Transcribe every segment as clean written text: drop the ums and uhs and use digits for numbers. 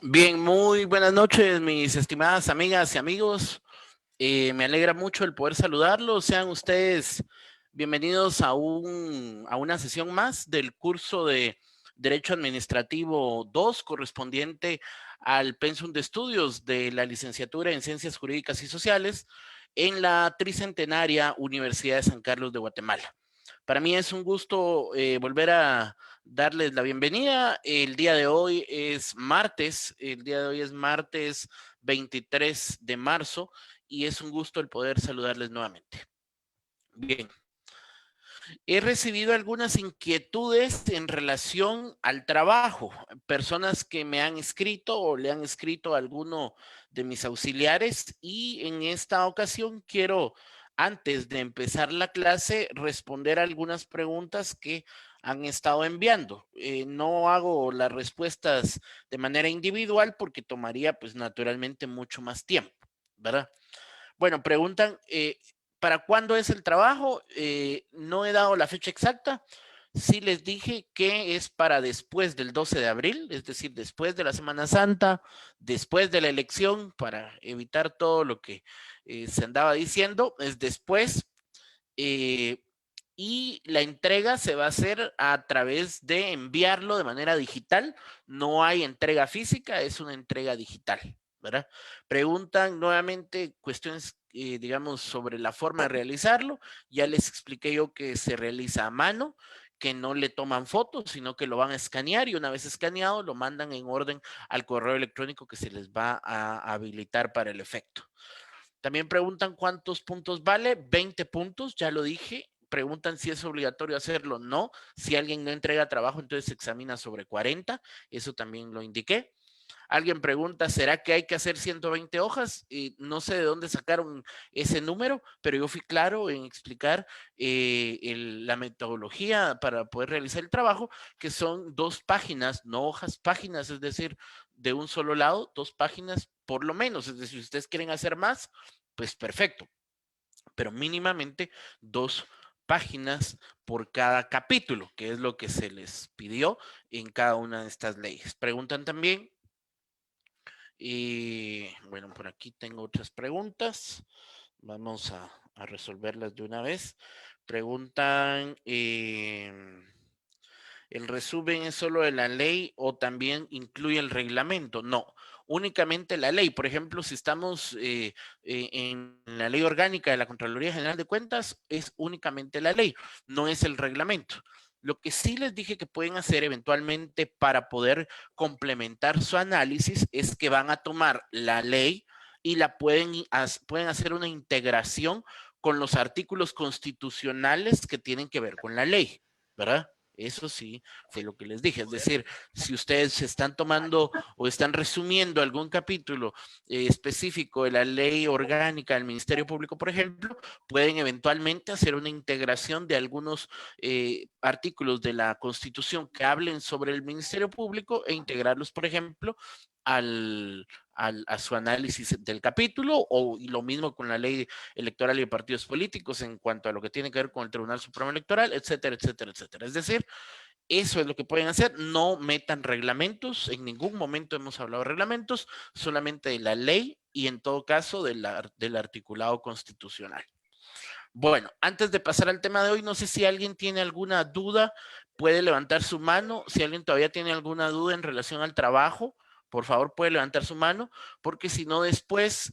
Bien, muy buenas noches, mis estimadas amigas y amigos. Me alegra mucho el poder saludarlos. Sean ustedes bienvenidos a una sesión más del curso de Derecho Administrativo 2, correspondiente al Pensum de Estudios de la Licenciatura en Ciencias Jurídicas y Sociales en la tricentenaria Universidad de San Carlos de Guatemala. Para mí es un gusto volver a darles la bienvenida. El día de hoy es martes, 23 de marzo, y es un gusto el poder saludarles nuevamente. Bien, he recibido algunas inquietudes en relación al trabajo, personas que me han escrito o le han escrito a alguno de mis auxiliares, y en esta ocasión quiero, antes de empezar la clase, responder algunas preguntas que han estado enviando. No hago las respuestas de manera individual porque tomaría pues naturalmente mucho más tiempo, ¿verdad? Bueno, preguntan, ¿para cuándo es el trabajo? No he dado la fecha exacta. Sí les dije que es para después del 12 de abril, es decir, después de la Semana Santa, después de la elección, para evitar todo lo que se andaba diciendo, es después. eh, y la entrega se va a hacer a través de enviarlo de manera digital. No hay entrega física, es una entrega digital, ¿verdad? Preguntan nuevamente cuestiones, digamos, sobre la forma de realizarlo. Ya les expliqué yo que se realiza a mano, que no le toman fotos, sino que lo van a escanear, y una vez escaneado lo mandan en orden al correo electrónico que se les va a habilitar para el efecto. También preguntan cuántos puntos vale. 20 puntos, ya lo dije. Preguntan si es obligatorio hacerlo. No. Si alguien no entrega trabajo, entonces se examina sobre 40. Eso también lo indiqué. Alguien pregunta, ¿será que hay que hacer 120 hojas? No sé de dónde sacaron ese número, pero yo fui claro en explicar la metodología para poder realizar el trabajo, que son 2 páginas, no hojas, páginas, es decir, de un solo lado, 2 páginas por lo menos. Es decir, si ustedes quieren hacer más, pues perfecto, pero mínimamente 2 páginas por cada capítulo, que es lo que se les pidió en cada una de estas leyes. Preguntan también, y bueno, por aquí tengo otras preguntas. Vamos a resolverlas de una vez. Preguntan, ¿el resumen es solo de la ley o también incluye el reglamento? No, únicamente la ley. Por ejemplo, si estamos en la ley orgánica de la Contraloría General de Cuentas, es únicamente la ley, no es el reglamento. Lo que sí les dije que pueden hacer eventualmente para poder complementar su análisis es que van a tomar la ley y la pueden hacer una integración con los artículos constitucionales que tienen que ver con la ley, ¿verdad? Eso sí, fue lo que les dije. Es decir, si ustedes se están tomando o están resumiendo algún capítulo específico de la ley orgánica del Ministerio Público, por ejemplo, pueden eventualmente hacer una integración de algunos artículos de la Constitución que hablen sobre el Ministerio Público e integrarlos, por ejemplo, a su análisis del capítulo, o y lo mismo con la ley electoral y de partidos políticos en cuanto a lo que tiene que ver con el Tribunal Supremo Electoral, etcétera, etcétera, etcétera. Es decir, eso es lo que pueden hacer. No metan reglamentos. En ningún momento hemos hablado de reglamentos, solamente de la ley y en todo caso del articulado constitucional. Bueno, antes de pasar al tema de hoy, no sé si alguien tiene alguna duda, puede levantar su mano. Si alguien todavía tiene alguna duda en relación al trabajo, por favor puede levantar su mano, porque si no después,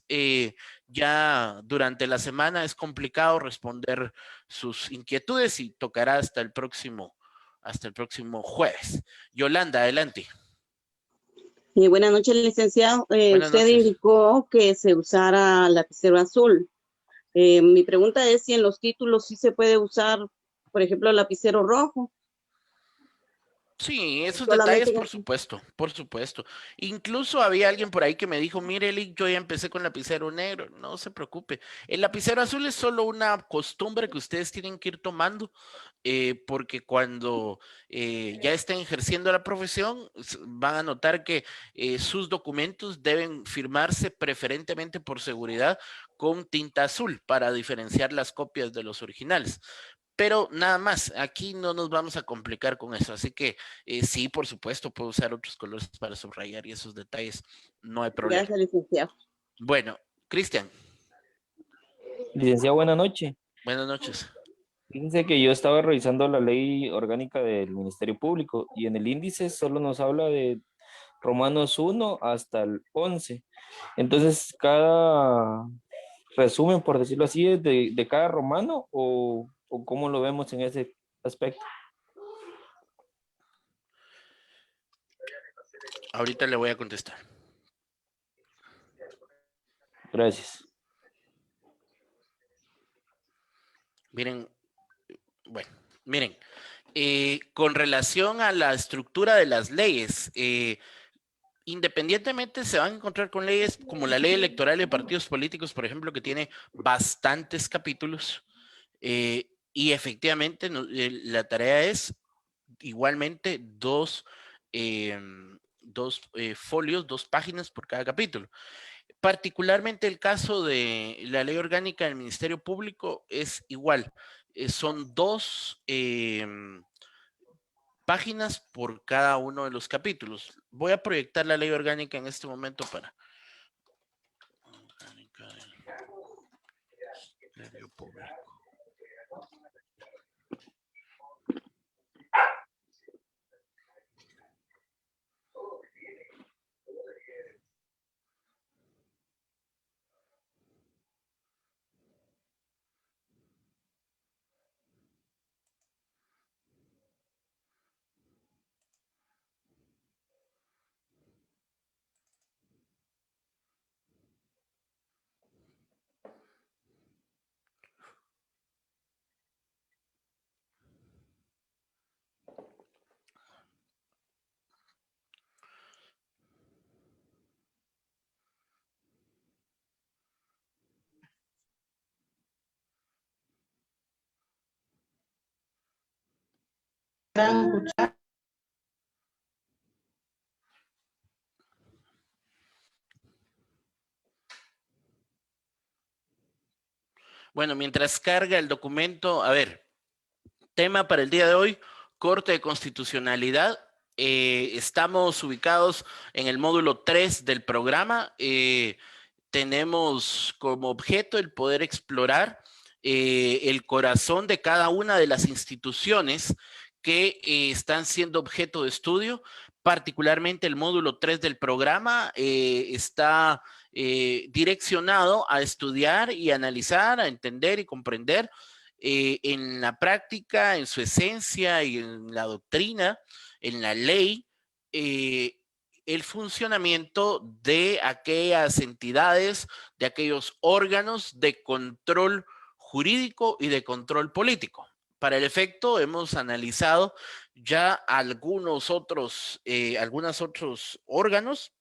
ya durante la semana es complicado responder sus inquietudes y tocará hasta el próximo jueves. Yolanda, adelante. Buenas noches, licenciado. Buenas Usted noches. indicó que se usara lapicero azul. Mi pregunta es si en los títulos sí se puede usar, por ejemplo, lapicero rojo. Sí, esos detalles, Solamente en por el... supuesto, por supuesto. Incluso había alguien por ahí que me dijo, mire, Eli, yo ya empecé con lapicero negro, no se preocupe. El lapicero azul es solo una costumbre que ustedes tienen que ir tomando, porque cuando ya estén ejerciendo la profesión, van a notar que sus documentos deben firmarse preferentemente por seguridad con tinta azul para diferenciar las copias de los originales. Pero nada más, aquí no nos vamos a complicar con eso. Así que sí, por supuesto, puedo usar otros colores para subrayar y esos detalles, no hay problema. Gracias, licenciado. Bueno, Cristian, Licenciado, buena noche. buenas noches. Fíjense que yo estaba revisando la ley orgánica del Ministerio Público y en el índice solo nos habla de Romanos 1 hasta el 11. Entonces, cada resumen, por decirlo así, es de cada romano o cómo lo vemos en ese aspecto. Ahorita le voy a contestar. Gracias. Miren, bueno, miren, con relación a la estructura de las leyes, independientemente se van a encontrar con leyes como la ley electoral de partidos políticos, por ejemplo, que tiene bastantes capítulos, y efectivamente la tarea es igualmente eh, folios, 2 páginas por cada capítulo. Particularmente el caso de la ley orgánica del Ministerio Público es igual. Son 2 páginas por cada uno de los capítulos. Voy a proyectar la ley orgánica en este momento para... Orgánica del Ministerio Público. Bueno, mientras carga el documento, a ver, tema para el día de hoy, Corte de Constitucionalidad. Estamos ubicados en el módulo 3 del programa. Tenemos como objeto el poder explorar el corazón de cada una de las instituciones que están siendo objeto de estudio. Particularmente el módulo 3 del programa está direccionado a estudiar y analizar, a entender y comprender en la práctica, en su esencia y en la doctrina, en la ley, el funcionamiento de aquellas entidades, de aquellos órganos de control jurídico y de control político. Para el efecto, hemos analizado ya algunos otros órganos.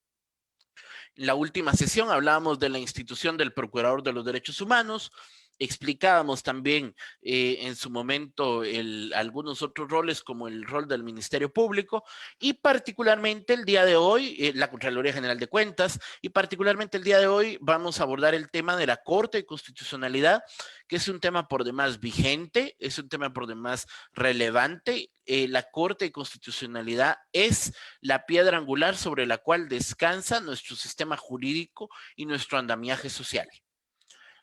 En la última sesión hablábamos de la institución del Procurador de los Derechos Humanos, explicábamos también en su momento algunos otros roles como el rol del Ministerio Público y particularmente el día de hoy la Contraloría General de Cuentas y particularmente el día de hoy vamos a abordar el tema de la Corte de Constitucionalidad, que es un tema por demás vigente, es un tema por demás relevante. La Corte de Constitucionalidad es la piedra angular sobre la cual descansa nuestro sistema jurídico y nuestro andamiaje social.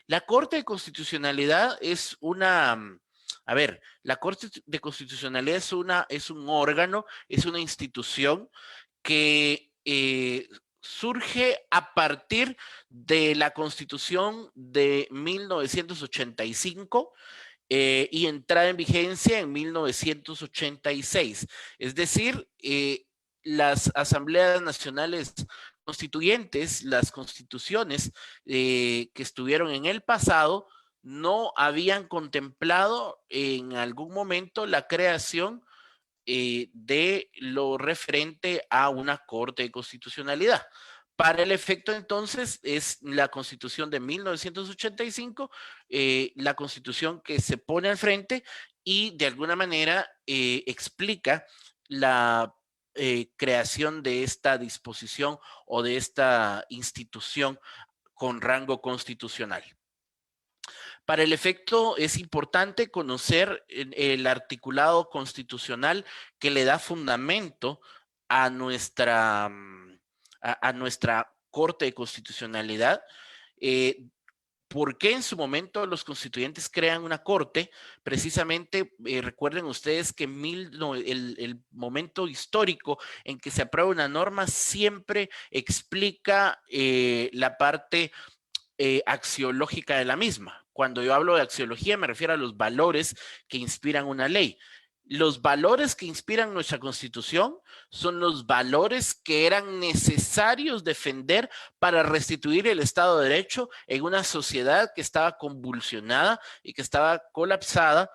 La Corte de Constitucionalidad es la Corte de Constitucionalidad es un órgano, es una institución que surge a partir de la Constitución de 1985 y entrada en vigencia en 1986. Es decir, las asambleas nacionales constituyentes, las constituciones que estuvieron en el pasado, no habían contemplado en algún momento la creación de lo referente a una Corte de Constitucionalidad. Para el efecto, entonces, es la Constitución de 1985, la Constitución que se pone al frente y de alguna manera explica la creación de esta disposición o de esta institución con rango constitucional. Para el efecto, es importante conocer el articulado constitucional que le da fundamento a nuestra Corte de Constitucionalidad. ¿Por qué en su momento los constituyentes crean una corte? Precisamente, recuerden ustedes que el momento histórico en que se aprueba una norma siempre explica la parte axiológica de la misma. Cuando yo hablo de axiología me refiero a los valores que inspiran una ley. Los valores que inspiran nuestra Constitución son los valores que eran necesarios defender para restituir el Estado de Derecho en una sociedad que estaba convulsionada y que estaba colapsada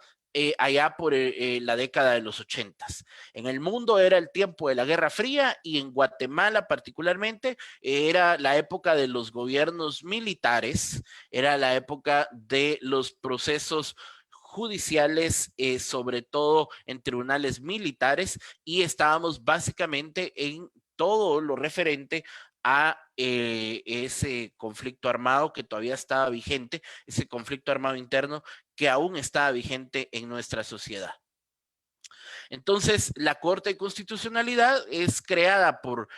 allá por la década de los 80s. En el mundo era el tiempo de la Guerra Fría y en Guatemala particularmente era la época de los gobiernos militares, era la época de los procesos judiciales, sobre todo en tribunales militares, y estábamos básicamente en todo lo referente a ese conflicto armado que todavía estaba vigente, ese conflicto armado interno que aún estaba vigente en nuestra sociedad. Entonces, la Corte de Constitucionalidad es creada por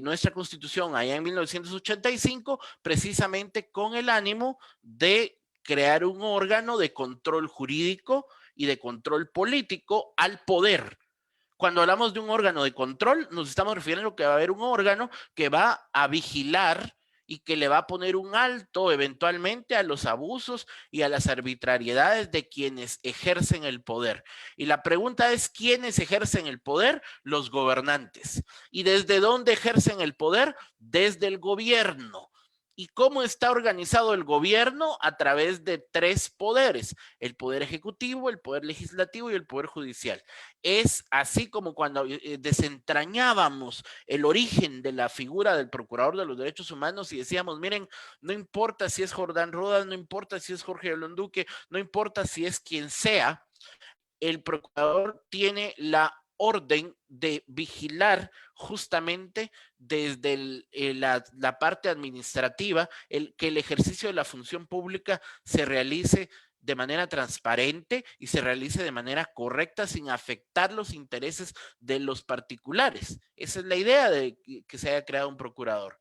nuestra Constitución allá en 1985, precisamente con el ánimo de crear un órgano de control jurídico y de control político al poder. Cuando hablamos de un órgano de control, nos estamos refiriendo a que va a haber un órgano que va a vigilar y que le va a poner un alto eventualmente a los abusos y a las arbitrariedades de quienes ejercen el poder. Y la pregunta es, ¿quiénes ejercen el poder? Los gobernantes. ¿Y desde dónde ejercen el poder? Desde el gobierno. ¿Y cómo está organizado el gobierno? A través de tres poderes: el poder ejecutivo, el poder legislativo y el poder judicial. Es así como cuando desentrañábamos el origen de la figura del Procurador de los Derechos Humanos y decíamos, miren, no importa si es Jordán Rodas, no importa si es Jorge Olonduque, no importa si es quien sea, el procurador tiene la orden de vigilar justamente desde la parte administrativa que el ejercicio de la función pública se realice de manera transparente y se realice de manera correcta sin afectar los intereses de los particulares. Esa es la idea de que se haya creado un procurador.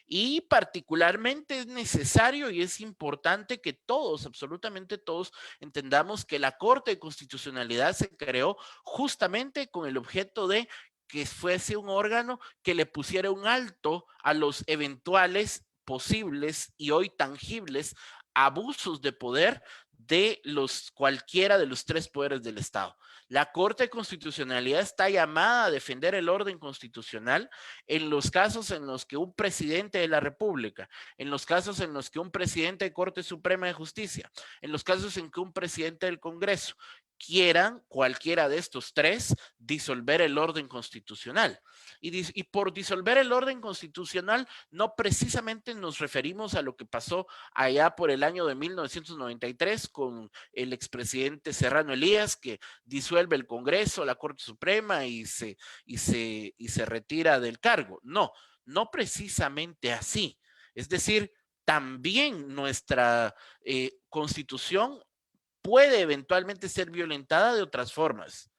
Y particularmente es necesario y es importante que todos, absolutamente todos, entendamos que la Corte de Constitucionalidad se creó justamente con el objeto de que fuese un órgano que le pusiera un alto a los eventuales, posibles y hoy tangibles abusos de poder de cualquiera de los tres poderes del Estado. La Corte de Constitucionalidad está llamada a defender el orden constitucional en los casos en los que un presidente de la República, en los casos en los que un presidente de Corte Suprema de Justicia, en los casos en que un presidente del Congreso quieran, cualquiera de estos tres, disolver el orden constitucional. Y por disolver el orden constitucional, no precisamente nos referimos a lo que pasó allá por el año de 1993 con el expresidente Serrano Elías, que disuelve el Congreso, la Corte Suprema y se retira del cargo. No, no precisamente así. Es decir, también nuestra constitución puede eventualmente ser violentada de otras formas.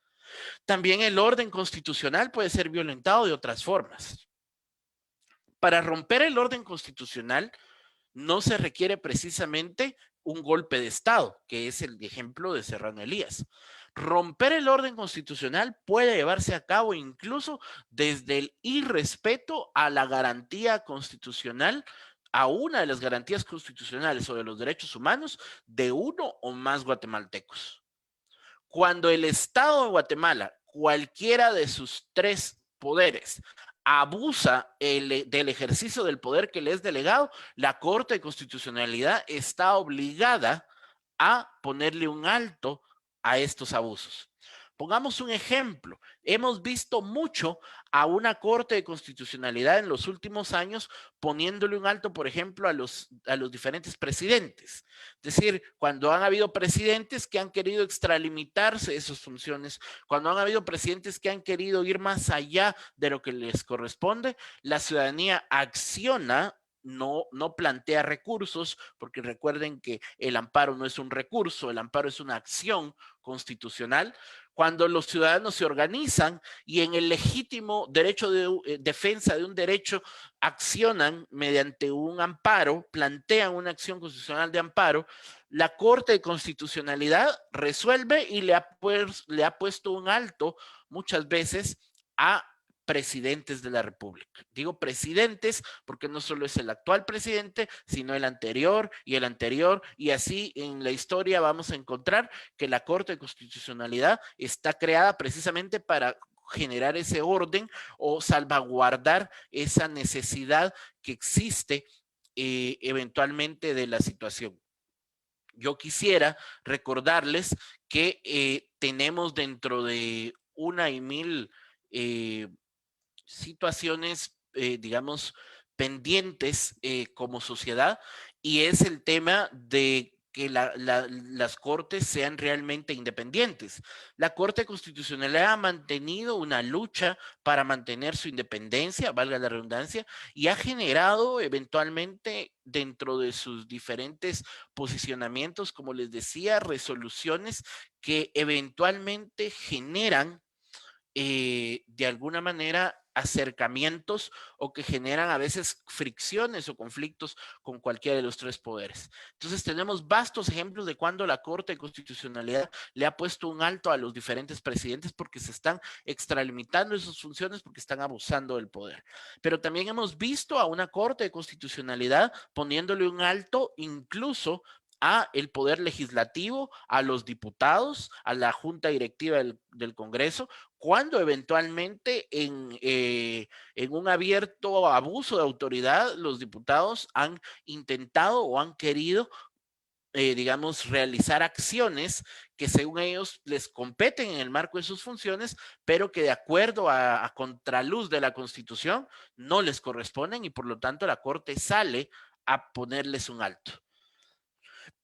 También el orden constitucional puede ser violentado de otras formas. Para romper el orden constitucional no se requiere precisamente un golpe de Estado, que es el ejemplo de Serrano Elías. Romper el orden constitucional puede llevarse a cabo incluso desde el irrespeto a la garantía constitucional, a una de las garantías constitucionales sobre los derechos humanos de uno o más guatemaltecos. Cuando el Estado de Guatemala, cualquiera de sus tres poderes, abusa del ejercicio del poder que le es delegado, la Corte de Constitucionalidad está obligada a ponerle un alto a estos abusos. Pongamos un ejemplo. Hemos visto mucho a una Corte de Constitucionalidad en los últimos años poniéndole un alto, por ejemplo, a los diferentes presidentes. Es decir, cuando han habido presidentes que han querido extralimitarse de sus funciones, cuando han habido presidentes que han querido ir más allá de lo que les corresponde, la ciudadanía acciona. No plantea recursos, porque recuerden que el amparo no es un recurso, el amparo es una acción constitucional. Cuando los ciudadanos se organizan y en el legítimo derecho de defensa de un derecho accionan mediante un amparo, plantean una acción constitucional de amparo, la Corte de Constitucionalidad resuelve y le ha puesto un alto muchas veces a presidentes de la República. Digo presidentes porque no solo es el actual presidente, sino el anterior, y así en la historia vamos a encontrar que la Corte de Constitucionalidad está creada precisamente para generar ese orden o salvaguardar esa necesidad que existe eventualmente de la situación. Yo quisiera recordarles que tenemos dentro de una y mil situaciones, digamos, pendientes como sociedad, y es el tema de que las cortes sean realmente independientes. La Corte Constitucional ha mantenido una lucha para mantener su independencia, valga la redundancia, y ha generado eventualmente dentro de sus diferentes posicionamientos, como les decía, resoluciones que eventualmente generan de alguna manera acercamientos o que generan a veces fricciones o conflictos con cualquiera de los tres poderes. Entonces tenemos vastos ejemplos de cuando la Corte de Constitucionalidad le ha puesto un alto a los diferentes presidentes porque se están extralimitando sus funciones, porque están abusando del poder. Pero también hemos visto a una Corte de Constitucionalidad poniéndole un alto incluso a el poder legislativo, a los diputados, a la junta directiva del Congreso, cuando eventualmente en un abierto abuso de autoridad los diputados han intentado o han querido, digamos, realizar acciones que según ellos les competen en el marco de sus funciones, pero que de acuerdo a contraluz de la Constitución no les corresponden y por lo tanto la Corte sale a ponerles un alto.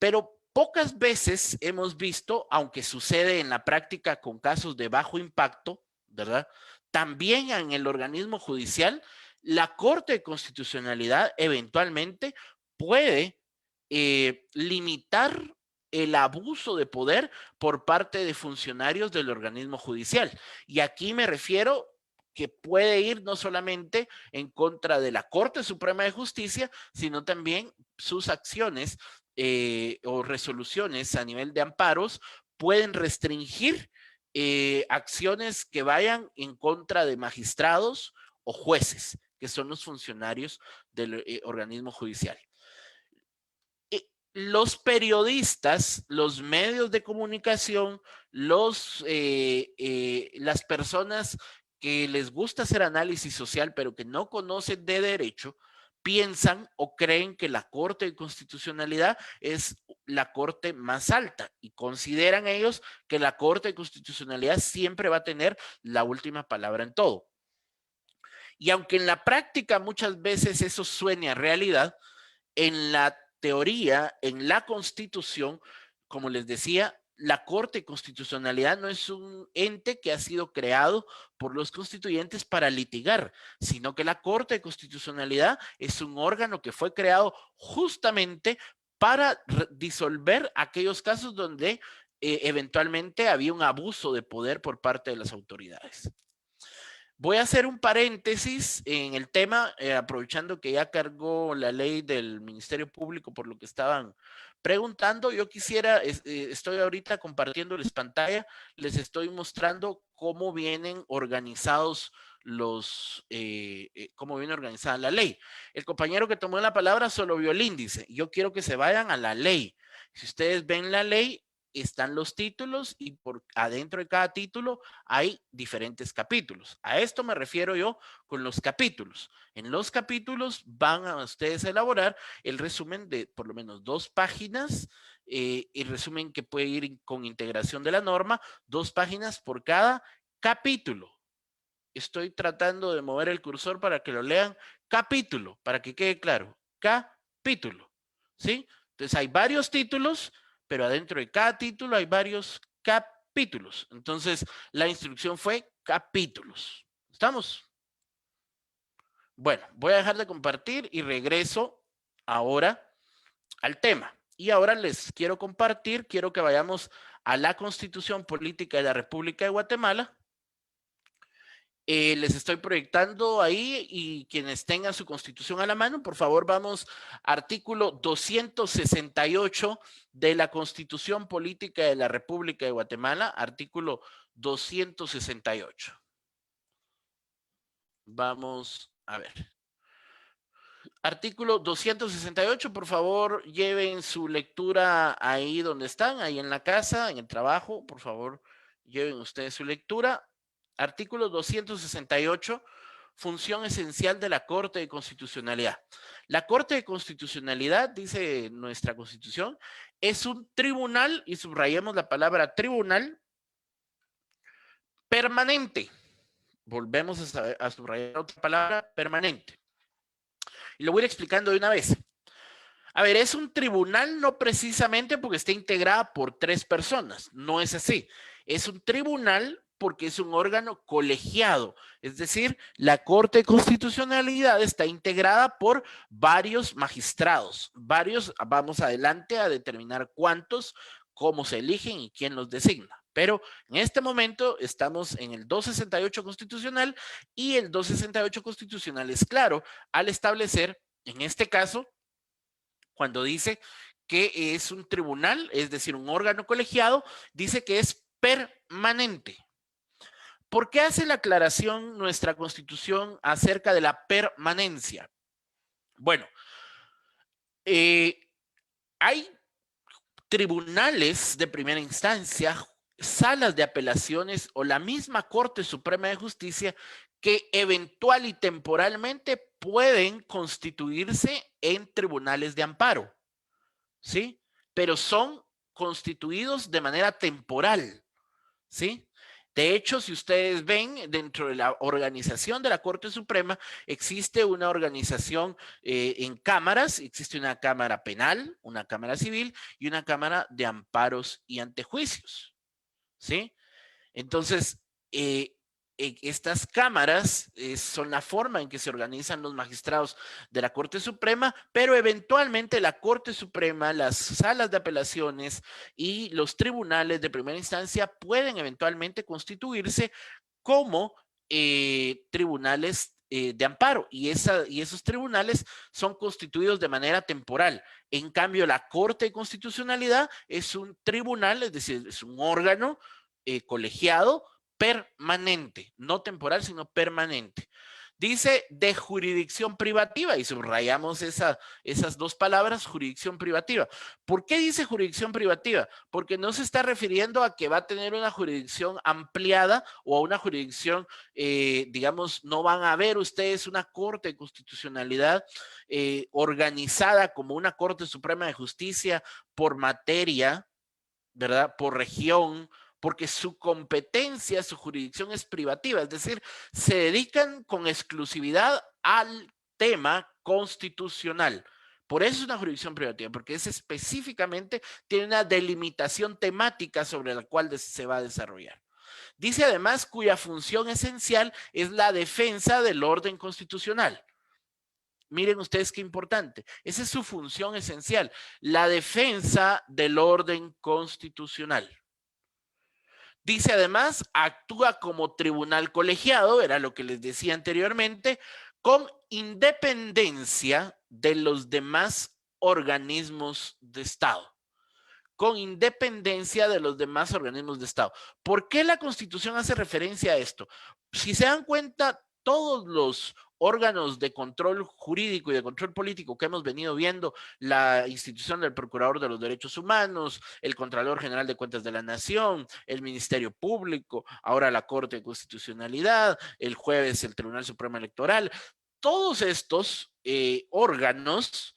Pero pocas veces hemos visto, aunque sucede en la práctica con casos de bajo impacto, ¿verdad? También en el organismo judicial, la Corte de Constitucionalidad eventualmente puede limitar el abuso de poder por parte de funcionarios del organismo judicial. Y aquí me refiero que puede ir no solamente en contra de la Corte Suprema de Justicia, sino también sus acciones o resoluciones a nivel de amparos pueden restringir acciones que vayan en contra de magistrados o jueces, que son los funcionarios del organismo judicial. Los periodistas, los medios de comunicación, las personas que les gusta hacer análisis social, pero que no conocen de derecho, piensan o creen que la Corte de Constitucionalidad es la corte más alta y consideran ellos que la Corte de Constitucionalidad siempre va a tener la última palabra en todo. Y aunque en la práctica muchas veces eso suene a realidad, en la teoría, en la Constitución, como les decía, la Corte de Constitucionalidad no es un ente que ha sido creado por los constituyentes para litigar, sino que la Corte de Constitucionalidad es un órgano que fue creado justamente para disolver aquellos casos donde eventualmente había un abuso de poder por parte de las autoridades. Voy a hacer un paréntesis en el tema, aprovechando que ya cargó la ley del Ministerio Público por lo que estaban preguntando. Yo quisiera, estoy ahorita compartiéndoles pantalla, les estoy mostrando cómo vienen organizados cómo viene organizada la ley. El compañero que tomó la palabra solo vio el índice. Yo quiero que se vayan a la ley. Si ustedes ven la ley, están los títulos y por adentro de cada título hay diferentes capítulos. A esto me refiero yo con los capítulos. En los capítulos van a ustedes a elaborar el resumen de por lo menos 2 páginas, el resumen que puede ir con integración de la norma, 2 páginas por cada capítulo. Estoy tratando de mover el cursor para que lo lean. Capítulo, para que quede claro. Capítulo. ¿Sí? Entonces hay varios títulos, pero adentro de cada título hay varios capítulos. Entonces, la instrucción fue capítulos. ¿Estamos? Bueno, voy a dejar de compartir y regreso ahora al tema. Y ahora les quiero compartir, quiero que vayamos a la Constitución Política de la República de Guatemala. Les estoy proyectando ahí y quienes tengan su constitución a la mano, por favor vamos artículo 268 de la Constitución Política de la República de Guatemala, artículo 268. Vamos a ver. Artículo 268, por favor lleven su lectura ahí donde están, ahí en la casa, en el trabajo, por favor lleven ustedes su lectura. Artículo 268, función esencial de la Corte de Constitucionalidad. La Corte de Constitucionalidad, dice nuestra Constitución, es un tribunal, y subrayemos la palabra tribunal, permanente. Volvemos a subrayar otra palabra, permanente. Y lo voy a ir explicando de una vez. A ver, es un tribunal no precisamente porque esté integrada por 3 personas, no es así. Es un tribunal porque es un órgano colegiado, es decir, la Corte de Constitucionalidad está integrada por varios magistrados, vamos adelante a determinar cuántos, cómo se eligen y quién los designa. Pero en este momento estamos en el 268 constitucional y el 268 constitucional es claro al establecer, en este caso, cuando dice que es un tribunal, es decir, un órgano colegiado, dice que es permanente. ¿Por qué hace la aclaración nuestra Constitución acerca de la permanencia? Bueno, hay tribunales de primera instancia, salas de apelaciones o la misma Corte Suprema de Justicia que eventual y temporalmente pueden constituirse en tribunales de amparo, ¿sí? Pero son constituidos de manera temporal, ¿sí? De hecho, si ustedes ven, dentro de la organización de la Corte Suprema existe una organización en cámaras, existe una cámara penal, una cámara civil y una cámara de amparos y antejuicios, ¿sí? Entonces, estas cámaras son la forma en que se organizan los magistrados de la Corte Suprema, pero eventualmente la Corte Suprema, las salas de apelaciones y los tribunales de primera instancia pueden eventualmente constituirse como tribunales de amparo, y esos tribunales son constituidos de manera temporal. En cambio, la Corte de Constitucionalidad es un tribunal, es decir, es un órgano colegiado permanente, no temporal, sino permanente. Dice de jurisdicción privativa, y subrayamos esas dos palabras, jurisdicción privativa. ¿Por qué dice jurisdicción privativa? Porque no se está refiriendo a que va a tener una jurisdicción ampliada o a una jurisdicción, digamos, no van a ver ustedes una Corte de Constitucionalidad organizada como una Corte Suprema de Justicia por materia, ¿verdad? Por región, porque su competencia, su jurisdicción es privativa, es decir, se dedican con exclusividad al tema constitucional. Por eso es una jurisdicción privativa, porque es específicamente, tiene una delimitación temática sobre la cual se va a desarrollar. Dice además cuya función esencial es la defensa del orden constitucional. Miren ustedes qué importante. Esa es su función esencial, la defensa del orden constitucional. Dice además, actúa como tribunal colegiado, era lo que les decía anteriormente, con independencia de los demás organismos de Estado. Con independencia de los demás organismos de Estado. ¿Por qué la Constitución hace referencia a esto? Si se dan cuenta, todos los órganos de control jurídico y de control político que hemos venido viendo, la institución del Procurador de los Derechos Humanos, el Contralor General de Cuentas de la Nación, el Ministerio Público, ahora la Corte de Constitucionalidad, el jueves el Tribunal Supremo Electoral, todos estos órganos,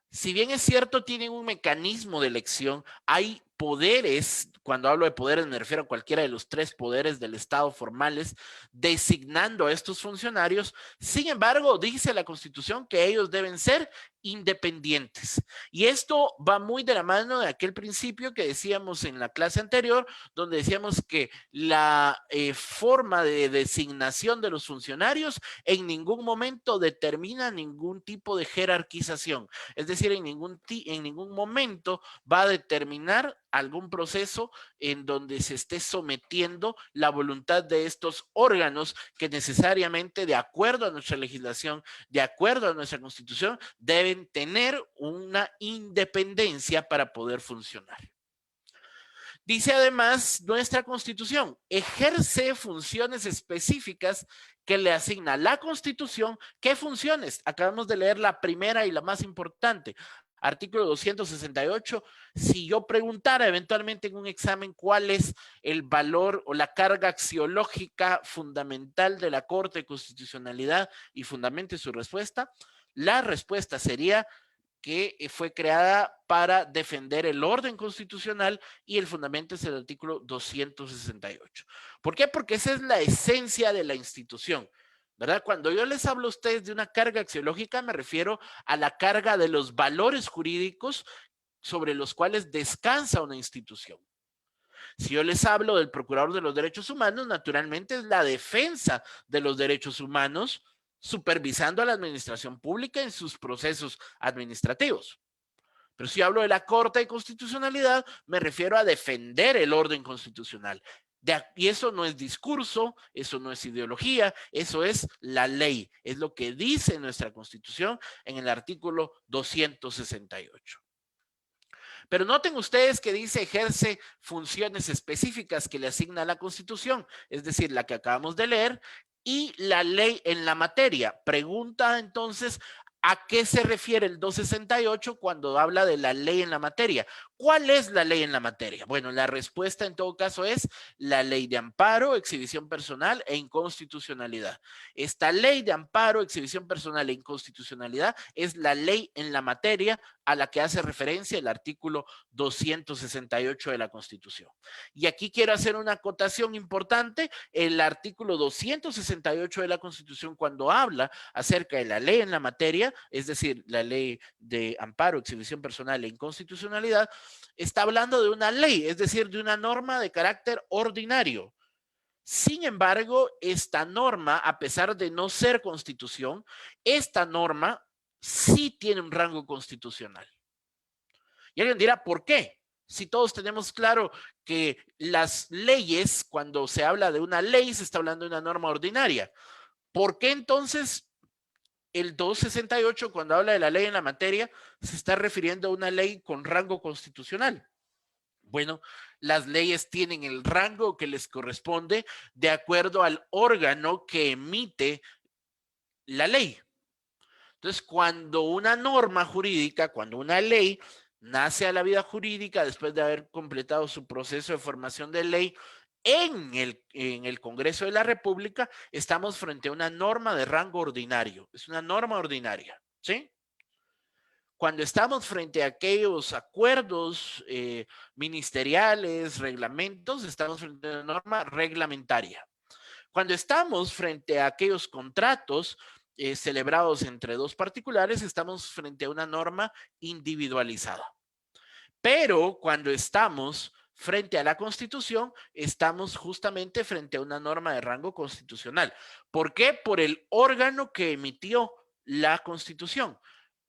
si bien es cierto, tienen un mecanismo de elección, hay poderes, cuando hablo de poderes me refiero a cualquiera de los tres poderes del Estado formales, designando a estos funcionarios. Sin embargo, dice la Constitución que ellos deben ser independientes. Y esto va muy de la mano de aquel principio que decíamos en la clase anterior, donde decíamos que la forma de designación de los funcionarios en ningún momento determina ningún tipo de jerarquización. Es decir, en ningún momento va a determinar algún proceso en donde se esté sometiendo la voluntad de estos órganos que necesariamente, de acuerdo a nuestra legislación, de acuerdo a nuestra Constitución, deben tener una independencia para poder funcionar. Dice además nuestra Constitución, ejerce funciones específicas que le asigna la Constitución. ¿Qué funciones? Acabamos de leer la primera y la más importante. Artículo 268, si yo preguntara eventualmente en un examen cuál es el valor o la carga axiológica fundamental de la Corte de Constitucionalidad y fundamente su respuesta, la respuesta sería que fue creada para defender el orden constitucional y el fundamento es el artículo 268. ¿Por qué? Porque esa es la esencia de la institución, ¿verdad? Cuando yo les hablo a ustedes de una carga axiológica, me refiero a la carga de los valores jurídicos sobre los cuales descansa una institución. Si yo les hablo del Procurador de los Derechos Humanos, naturalmente es la defensa de los derechos humanos, supervisando a la administración pública en sus procesos administrativos. Pero si hablo de la Corte de Constitucionalidad, me refiero a defender el orden constitucional. Y eso no es discurso, eso no es ideología, eso es la ley, es lo que dice nuestra Constitución en el artículo 268. Pero noten ustedes que dice ejerce funciones específicas que le asigna la Constitución, es decir, la que acabamos de leer, y la ley en la materia. Pregunta entonces, ¿a qué se refiere el 268 cuando habla de la ley en la materia? ¿Cuál es la ley en la materia? Bueno, la respuesta en todo caso es la ley de amparo, exhibición personal e inconstitucionalidad. Esta ley de amparo, exhibición personal e inconstitucionalidad es la ley en la materia a la que hace referencia el artículo 268 de la Constitución. Y aquí quiero hacer una acotación importante. El artículo 268 de la Constitución, cuando habla acerca de la ley en la materia, es decir, la ley de amparo, exhibición personal e inconstitucionalidad, está hablando de una ley, es decir, de una norma de carácter ordinario. Sin embargo, esta norma, a pesar de no ser constitución, esta norma sí tiene un rango constitucional. Y alguien dirá, ¿por qué? Si todos tenemos claro que las leyes, cuando se habla de una ley, se está hablando de una norma ordinaria. ¿Por qué entonces el 268, cuando habla de la ley en la materia, se está refiriendo a una ley con rango constitucional? Bueno, las leyes tienen el rango que les corresponde de acuerdo al órgano que emite la ley. Entonces, cuando una norma jurídica, cuando una ley nace a la vida jurídica después de haber completado su proceso de formación de ley en el Congreso de la República, estamos frente a una norma de rango ordinario. Es una norma ordinaria, ¿sí? Cuando estamos frente a aquellos acuerdos ministeriales, reglamentos, estamos frente a una norma reglamentaria. Cuando estamos frente a aquellos contratos celebrados entre dos particulares, estamos frente a una norma individualizada. Pero cuando estamos frente a la Constitución, estamos justamente frente a una norma de rango constitucional. ¿Por qué? Por el órgano que emitió la Constitución.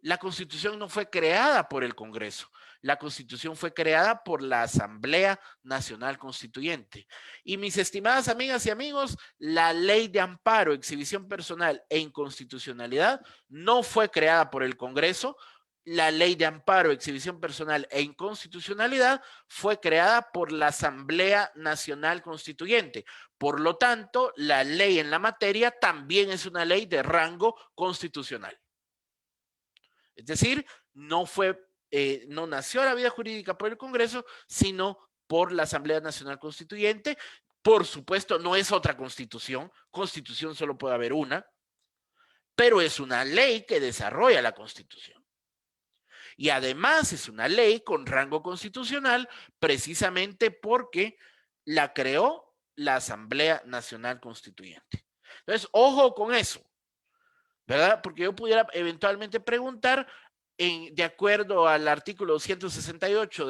La Constitución no fue creada por el Congreso. La Constitución fue creada por la Asamblea Nacional Constituyente. Y mis estimadas amigas y amigos, la Ley de Amparo, Exhibición Personal e Inconstitucionalidad no fue creada por el Congreso. La Ley de Amparo, Exhibición Personal e Inconstitucionalidad fue creada por la Asamblea Nacional Constituyente. Por lo tanto, la ley en la materia también es una ley de rango constitucional. Es decir, no nació la vida jurídica por el Congreso, sino por la Asamblea Nacional Constituyente. Por supuesto, no es otra constitución. Constitución solo puede haber una, pero es una ley que desarrolla la Constitución. Y además es una ley con rango constitucional precisamente porque la creó la Asamblea Nacional Constituyente. Entonces, ojo con eso, ¿verdad? Porque yo pudiera eventualmente preguntar, de acuerdo al artículo 268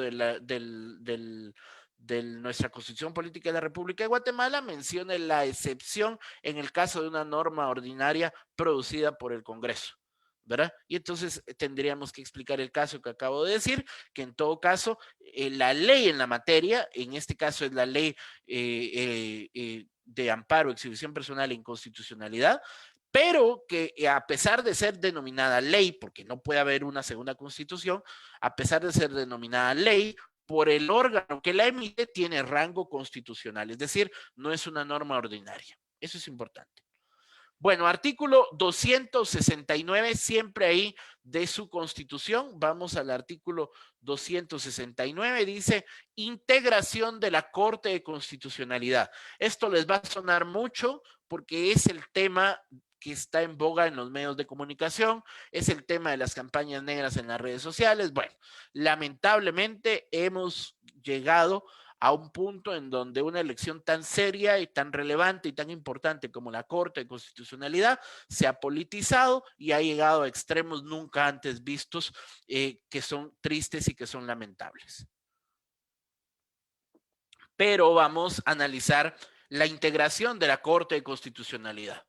de nuestra Constitución Política de la República de Guatemala, menciona la excepción en el caso de una norma ordinaria producida por el Congreso, ¿verdad? Y entonces tendríamos que explicar el caso que acabo de decir, que en todo caso, la ley en la materia, en este caso es la ley de amparo, exhibición personal e inconstitucionalidad, pero que a pesar de ser denominada ley, porque no puede haber una segunda constitución, a pesar de ser denominada ley, por el órgano que la emite, tiene rango constitucional, es decir, no es una norma ordinaria. Eso es importante. Bueno, artículo 269, siempre ahí de su Constitución. Vamos al artículo 269, dice integración de la Corte de Constitucionalidad. Esto les va a sonar mucho porque es el tema que está en boga en los medios de comunicación, es el tema de las campañas negras en las redes sociales. Bueno, lamentablemente hemos llegado a un punto en donde una elección tan seria y tan relevante y tan importante como la Corte de Constitucionalidad se ha politizado y ha llegado a extremos nunca antes vistos que son tristes y que son lamentables. Pero vamos a analizar la integración de la Corte de Constitucionalidad.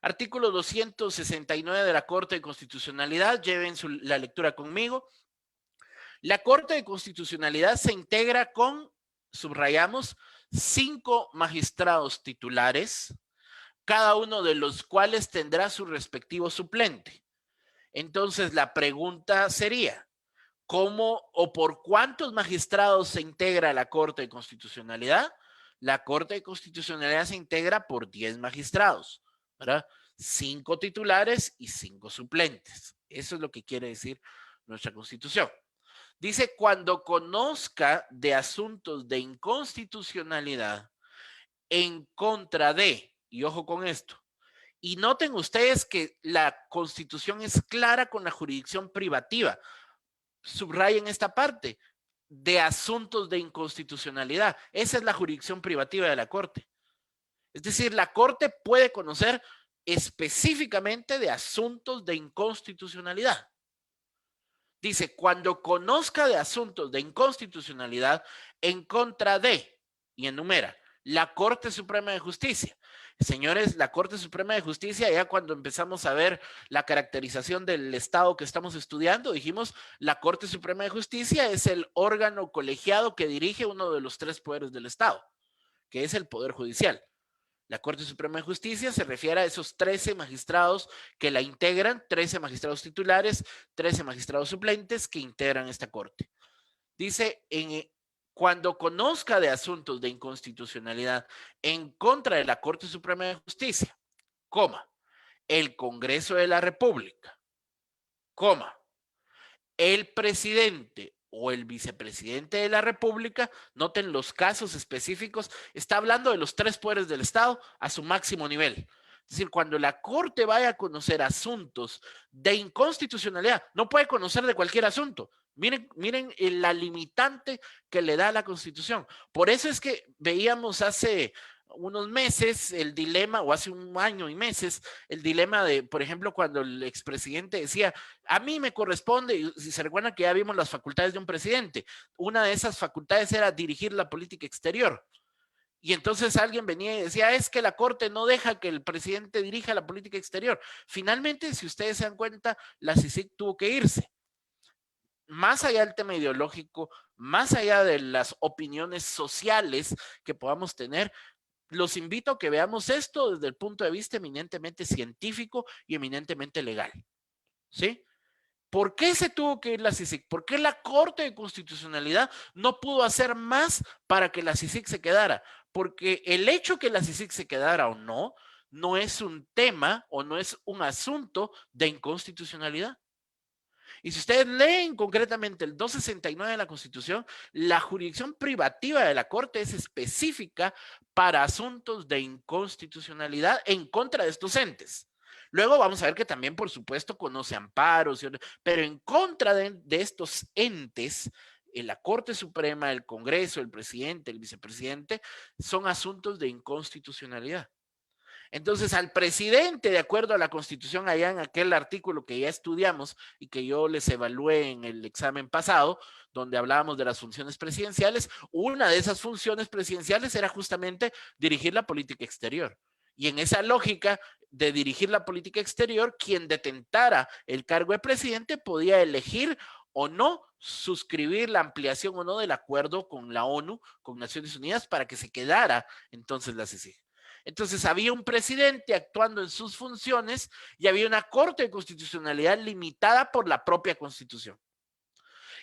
Artículo 269 de la Corte de Constitucionalidad, lleven la lectura conmigo. La Corte de Constitucionalidad se integra con, subrayamos, 5 magistrados titulares, cada uno de los cuales tendrá su respectivo suplente. Entonces, la pregunta sería, ¿cómo o por cuántos magistrados se integra la Corte de Constitucionalidad? La Corte de Constitucionalidad se integra por 10 magistrados, ¿verdad? 5 titulares y 5 suplentes. Eso es lo que quiere decir nuestra Constitución. Dice, cuando conozca de asuntos de inconstitucionalidad en contra de, y ojo con esto, y noten ustedes que la Constitución es clara con la jurisdicción privativa. Subrayen esta parte, de asuntos de inconstitucionalidad. Esa es la jurisdicción privativa de la Corte. Es decir, la Corte puede conocer específicamente de asuntos de inconstitucionalidad. Dice, cuando conozca de asuntos de inconstitucionalidad en contra de, y enumera, la Corte Suprema de Justicia. Señores, la Corte Suprema de Justicia, ya cuando empezamos a ver la caracterización del Estado que estamos estudiando, dijimos, la Corte Suprema de Justicia es el órgano colegiado que dirige uno de los tres poderes del Estado, que es el Poder Judicial. La Corte Suprema de Justicia se refiere a esos 13 magistrados que la integran, 13 magistrados titulares, 13 magistrados suplentes que integran esta Corte. Dice, cuando conozca de asuntos de inconstitucionalidad en contra de la Corte Suprema de Justicia, coma, el Congreso de la República, coma, el presidente o el vicepresidente de la República, noten los casos específicos, está hablando de los tres poderes del Estado a su máximo nivel. Es decir, cuando la Corte vaya a conocer asuntos de inconstitucionalidad, no puede conocer de cualquier asunto. Miren la limitante que le da la Constitución. Por eso es que veíamos hace unos meses el dilema, o hace un año y meses, el dilema de, por ejemplo, cuando el expresidente decía, a mí me corresponde, y si se recuerdan que ya vimos las facultades de un presidente, una de esas facultades era dirigir la política exterior. Y entonces alguien venía y decía, es que la Corte no deja que el presidente dirija la política exterior. Finalmente, si ustedes se dan cuenta, la CICIG tuvo que irse. Más allá del tema ideológico, más allá de las opiniones sociales que podamos tener, los invito a que veamos esto desde el punto de vista eminentemente científico y eminentemente legal. ¿Sí? ¿Por qué se tuvo que ir la CICIG? ¿Por qué la Corte de Constitucionalidad no pudo hacer más para que la CICIG se quedara? Porque el hecho que la CICIG se quedara o no, no es un tema o no es un asunto de inconstitucionalidad. Y si ustedes leen concretamente el 269 de la Constitución, la jurisdicción privativa de la Corte es específica para asuntos de inconstitucionalidad en contra de estos entes. Luego vamos a ver que también, por supuesto, conoce amparos, pero en contra de estos entes, la Corte Suprema, el Congreso, el presidente, el vicepresidente, son asuntos de inconstitucionalidad. Entonces, al presidente, de acuerdo a la Constitución, allá en aquel artículo que ya estudiamos y que yo les evalué en el examen pasado, donde hablábamos de las funciones presidenciales, una de esas funciones presidenciales era justamente dirigir la política exterior. Y en esa lógica de dirigir la política exterior, quien detentara el cargo de presidente podía elegir o no suscribir la ampliación o no del acuerdo con la ONU, con Naciones Unidas, para que se quedara entonces la CICIG. Entonces había un presidente actuando en sus funciones y había una Corte de Constitucionalidad limitada por la propia Constitución.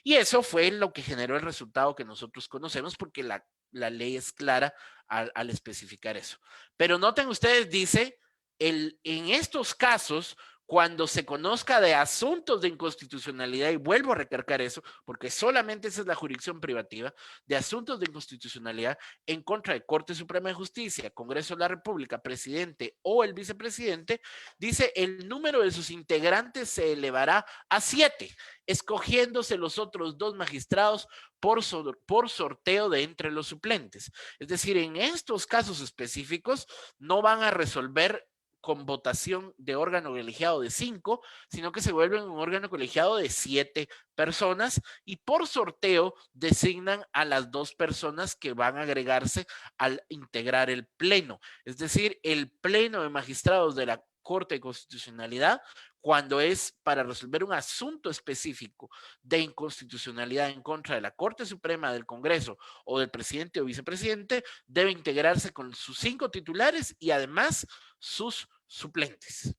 Y eso fue lo que generó el resultado que nosotros conocemos, porque la ley es clara al especificar eso. Pero noten ustedes, dice, en estos casos, cuando se conozca de asuntos de inconstitucionalidad, y vuelvo a recargar eso, porque solamente esa es la jurisdicción privativa, de asuntos de inconstitucionalidad en contra de Corte Suprema de Justicia, Congreso de la República, presidente o el vicepresidente, dice, el número de sus integrantes se elevará a 7, escogiéndose los otros 2 magistrados por sorteo de entre los suplentes. Es decir, en estos casos específicos no van a resolver con votación de órgano colegiado de 5, sino que se vuelven un órgano colegiado de 7 personas y por sorteo designan a las 2 personas que van a agregarse al integrar el pleno. Es decir, el pleno de magistrados de la Corte de Constitucionalidad, cuando es para resolver un asunto específico de inconstitucionalidad en contra de la Corte Suprema, del Congreso o del presidente o vicepresidente, debe integrarse con sus 5 titulares y además sus suplentes.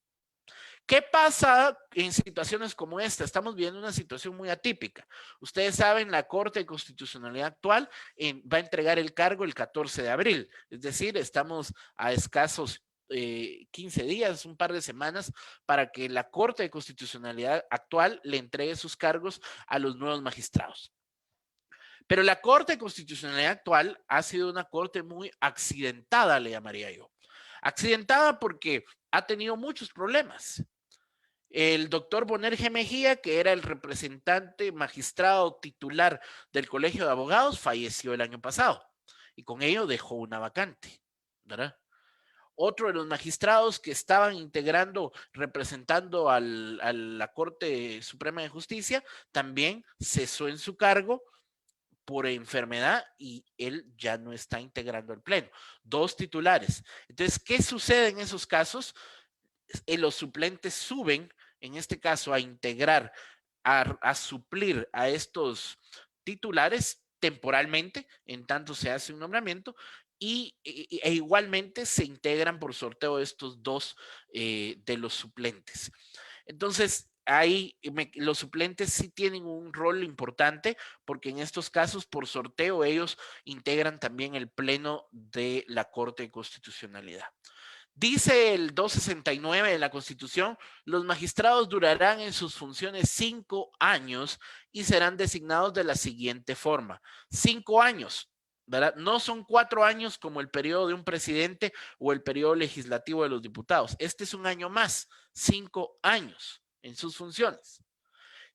¿Qué pasa en situaciones como esta? Estamos viendo una situación muy atípica. Ustedes saben, la Corte de Constitucionalidad actual va a entregar el cargo el 14 de abril. Es decir, estamos a escasos 15 días, un par de semanas, para que la Corte de Constitucionalidad actual le entregue sus cargos a los nuevos magistrados. Pero la Corte de Constitucionalidad actual ha sido una corte muy accidentada, le llamaría yo. Accidentada porque ha tenido muchos problemas. El doctor Bonerge Mejía, que era el representante magistrado titular del Colegio de Abogados, falleció el año pasado y con ello dejó una vacante, ¿verdad? Otro de los magistrados que estaban integrando, representando a la Corte Suprema de Justicia, también cesó en su cargo por enfermedad y él ya no está integrando el pleno. 2 titulares. Entonces, ¿qué sucede en esos casos? Los suplentes suben, en este caso, a integrar, a suplir a estos titulares temporalmente, en tanto se hace un nombramiento, e igualmente se integran por sorteo estos 2 de los suplentes. Entonces, ahí los suplentes sí tienen un rol importante porque en estos casos por sorteo ellos integran también el pleno de la Corte de Constitucionalidad. Dice el 269 de la Constitución, los magistrados durarán en sus funciones 5 años y serán designados de la siguiente forma. 5 años, ¿verdad? No son 4 años como el periodo de un presidente o el periodo legislativo de los diputados. Este es un año más, 5 años en sus funciones.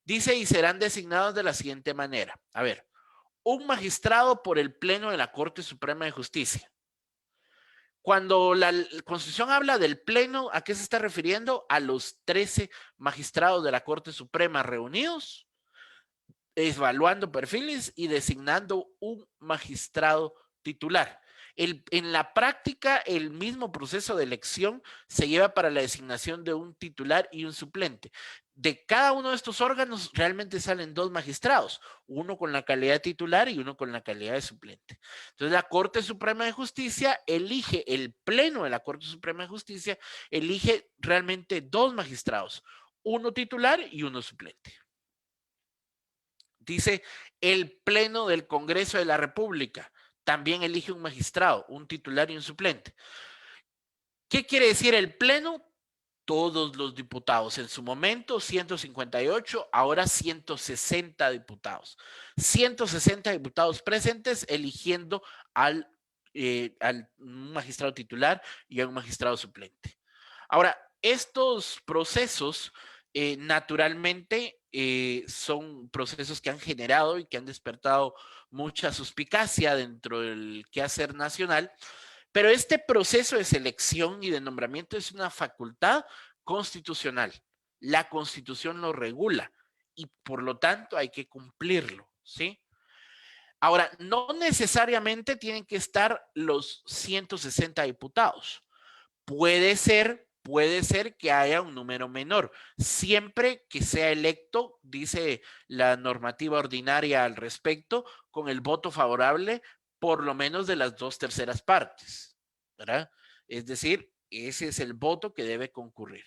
Dice, y serán designados de la siguiente manera. A ver, un magistrado por el Pleno de la Corte Suprema de Justicia. Cuando la Constitución habla del pleno, ¿a qué se está refiriendo? A los 13 magistrados de la Corte Suprema reunidos, evaluando perfiles y designando un magistrado titular. En la práctica, el mismo proceso de elección se lleva para la designación de un titular y un suplente. De cada uno de estos órganos realmente salen 2 magistrados, uno con la calidad de titular y uno con la calidad de suplente. Entonces la Corte Suprema de Justicia elige, el Pleno de la Corte Suprema de Justicia elige realmente 2 magistrados, uno titular y uno suplente. Dice, el Pleno del Congreso de la República también elige un magistrado, un titular y un suplente. ¿Qué quiere decir el Pleno? Todos los diputados. En su momento, 158, ahora 160 diputados. 160 diputados presentes eligiendo al magistrado titular y a un magistrado suplente. Ahora, estos procesos naturalmente son procesos que han generado y que han despertado mucha suspicacia dentro del quehacer nacional, pero este proceso de selección y de nombramiento es una facultad constitucional. La Constitución lo regula y por lo tanto hay que cumplirlo, ¿sí? Ahora, no necesariamente tienen que estar los 160 diputados. Puede ser que haya un número menor, siempre que sea electo, dice la normativa ordinaria al respecto, con el voto favorable por lo menos de las 2/3 partes, ¿verdad? Es decir, ese es el voto que debe concurrir.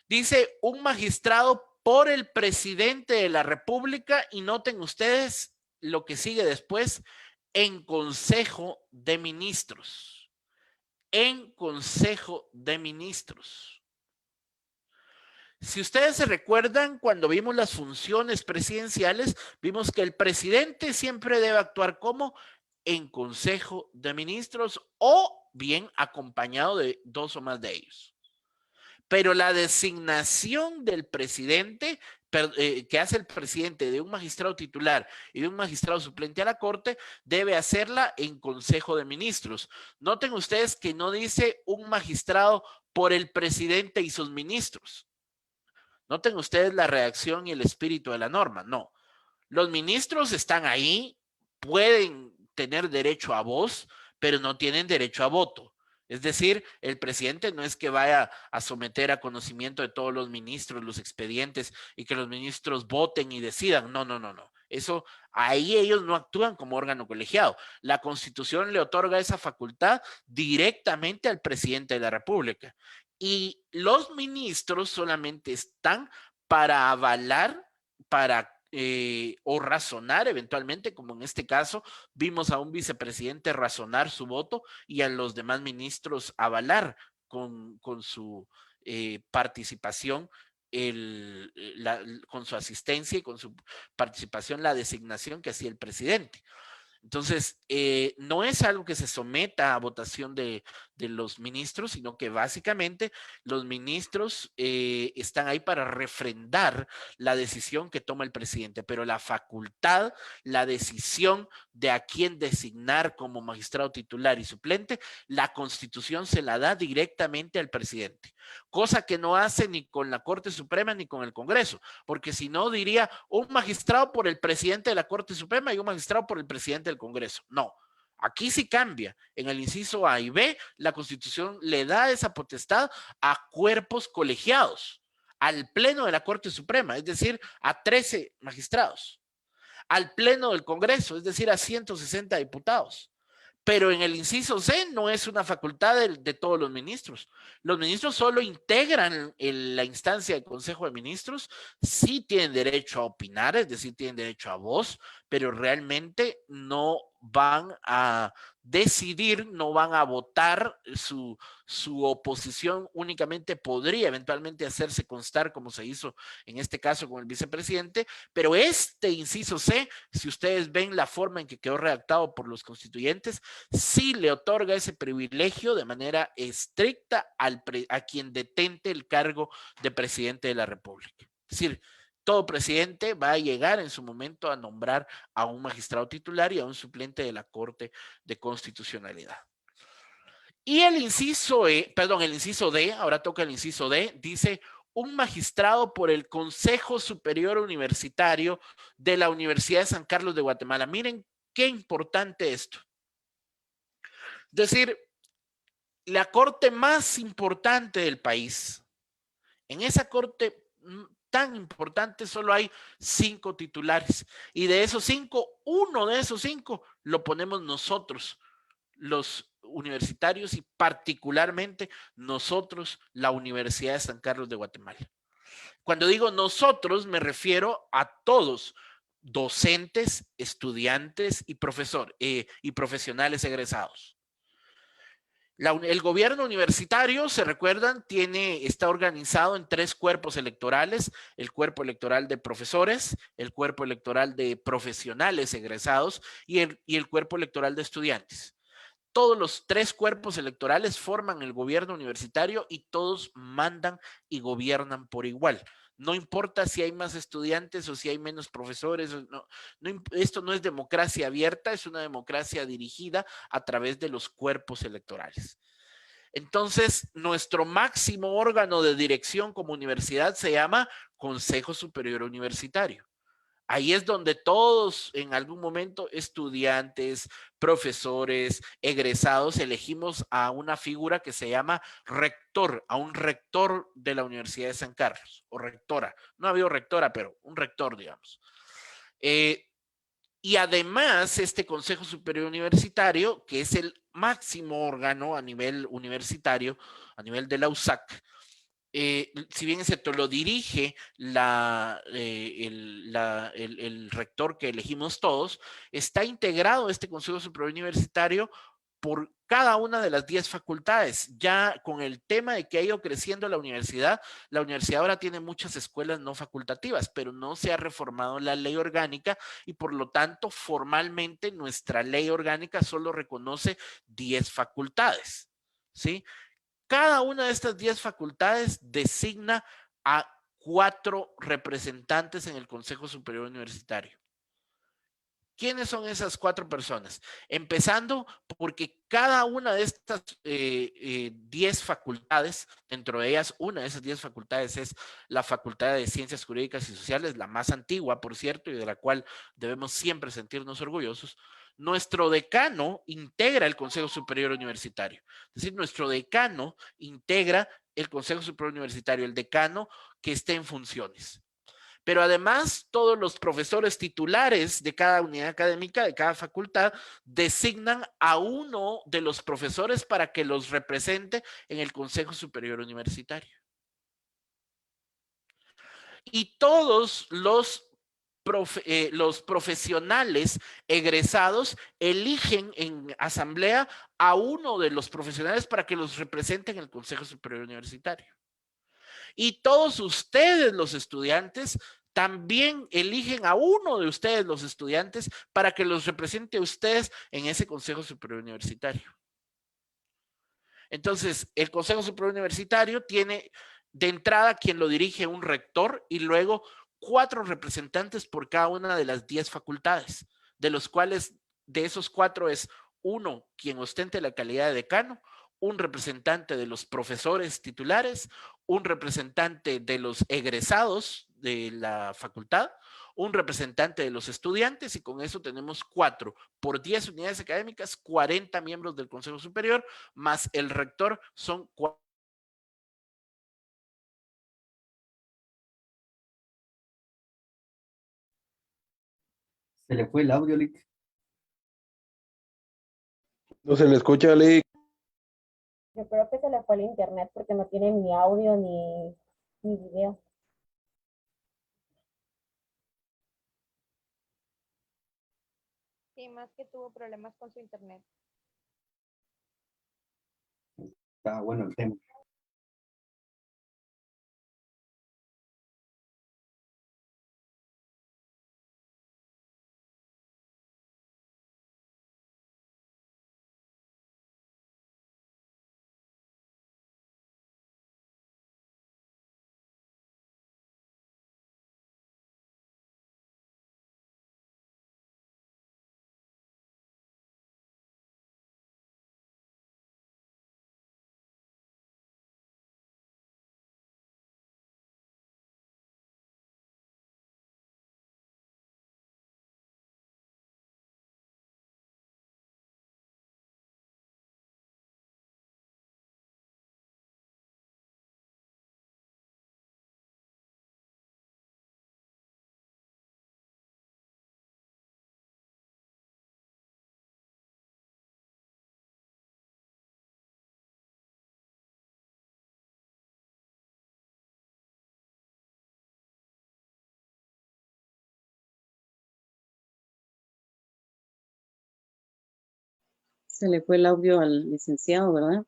Dice un magistrado por el presidente de la República, y noten ustedes lo que sigue después, en Consejo de Ministros. En Consejo de Ministros. Si ustedes se recuerdan, cuando vimos las funciones presidenciales, vimos que el presidente siempre debe actuar como en Consejo de Ministros o bien acompañado de 2 o más de ellos. Pero la designación del presidente, que hace el presidente de un magistrado titular y de un magistrado suplente a la Corte, debe hacerla en Consejo de Ministros. Noten ustedes que no dice un magistrado por el presidente y sus ministros. Noten ustedes la redacción y el espíritu de la norma. No. Los ministros están ahí, pueden tener derecho a voz, pero no tienen derecho a voto. Es decir, el presidente no es que vaya a someter a conocimiento de todos los ministros los expedientes y que los ministros voten y decidan. No, no, no, no. Eso, ahí ellos no actúan como órgano colegiado. La Constitución le otorga esa facultad directamente al presidente de la República. Y los ministros solamente están para avalar, para o razonar eventualmente, como en este caso, vimos a un vicepresidente razonar su voto y a los demás ministros avalar con su participación, con su asistencia y con su participación la designación que hacía el presidente. Entonces, no es algo que se someta a votación de los ministros, sino que básicamente los ministros están ahí para refrendar la decisión que toma el presidente, pero la facultad, la decisión de a quién designar como magistrado titular y suplente, la Constitución se la da directamente al presidente. cosa que no hace ni con la Corte Suprema ni con el Congreso, porque si no diría un magistrado por el presidente de la Corte Suprema y un magistrado por el presidente del Congreso. No, aquí sí cambia. En el inciso A y B, la Constitución le da esa potestad a cuerpos colegiados, al Pleno de la Corte Suprema, es decir, a 13 magistrados, al Pleno del Congreso, es decir, a 160 diputados. Pero en el inciso C no es una facultad de todos los ministros. Los ministros solo integran la instancia del Consejo de Ministros, sí tienen derecho a opinar, es decir, tienen derecho a voz, pero realmente no van a decidir, no van a votar, su oposición únicamente podría eventualmente hacerse constar como se hizo en este caso con el vicepresidente, pero este inciso C, si ustedes ven la forma en que quedó redactado por los constituyentes, sí le otorga ese privilegio de manera estricta a quien detente el cargo de presidente de la República. Es decir, todo presidente va a llegar en su momento a nombrar a un magistrado titular y a un suplente de la Corte de Constitucionalidad. Y el inciso D, ahora toca el inciso D, dice un magistrado por el Consejo Superior Universitario de la Universidad de San Carlos de Guatemala. Miren qué importante esto. Es decir, la corte más importante del país, en esa corte tan importante solo hay 5 titulares y de esos 5, uno de esos 5 lo ponemos nosotros, los universitarios y particularmente nosotros, la Universidad de San Carlos de Guatemala. Cuando digo nosotros me refiero a todos, docentes, estudiantes y profesionales egresados. El gobierno universitario, se recuerdan, está organizado en 3 cuerpos electorales: el cuerpo electoral de profesores, el cuerpo electoral de profesionales egresados y el cuerpo electoral de estudiantes. Todos los 3 cuerpos electorales forman el gobierno universitario y todos mandan y gobiernan por igual. No importa si hay más estudiantes o si hay menos profesores. Esto no es democracia abierta, es una democracia dirigida a través de los cuerpos electorales. Entonces, nuestro máximo órgano de dirección como universidad se llama Consejo Superior Universitario. Ahí es donde todos en algún momento, estudiantes, profesores, egresados, elegimos a una figura que se llama rector, a un rector de la Universidad de San Carlos, o rectora. No ha habido rectora, pero un rector, digamos. Y además, este Consejo Superior Universitario, que es el máximo órgano a nivel universitario, a nivel de la USAC, si bien es cierto, lo dirige el rector que elegimos todos, está integrado este Consejo Superior Universitario por cada una de las 10 facultades. Ya con el tema de que ha ido creciendo la universidad ahora tiene muchas escuelas no facultativas, pero no se ha reformado la ley orgánica y por lo tanto formalmente nuestra ley orgánica solo reconoce 10 facultades, ¿sí? Cada una de estas 10 facultades designa a 4 representantes en el Consejo Superior Universitario. ¿Quiénes son esas 4 personas? Empezando porque cada una de estas 10 facultades, dentro de ellas una de esas 10 facultades es la Facultad de Ciencias Jurídicas y Sociales, la más antigua, por cierto, y de la cual debemos siempre sentirnos orgullosos. Nuestro decano integra el Consejo Superior Universitario. Es decir, nuestro decano integra el Consejo Superior Universitario, el decano que esté en funciones. Pero además, todos los profesores titulares de cada unidad académica, de cada facultad, designan a uno de los profesores para que los represente en el Consejo Superior Universitario. Y todos los profesionales egresados eligen en asamblea a uno de los profesionales para que los represente en el Consejo Superior Universitario. Y todos ustedes, los estudiantes, también eligen a uno de ustedes, los estudiantes, para que los represente a ustedes en ese Consejo Superior Universitario. Entonces, el Consejo Superior Universitario tiene de entrada quien lo dirige un rector y luego 4 representantes por cada una de las 10 facultades, de los cuales de esos 4 es uno quien ostente la calidad de decano, un representante de los profesores titulares, un representante de los egresados de la facultad, un representante de los estudiantes, y con eso tenemos 4 por 10 unidades académicas, 40 miembros del Consejo Superior, más el rector, son 4. Se le fue el audio, Lick. No se le escucha, Lick. Yo creo que se le fue el internet porque no tiene ni audio ni video. Sí, más que tuvo problemas con su internet. Está bueno el tema. Se le fue el audio al licenciado, ¿verdad?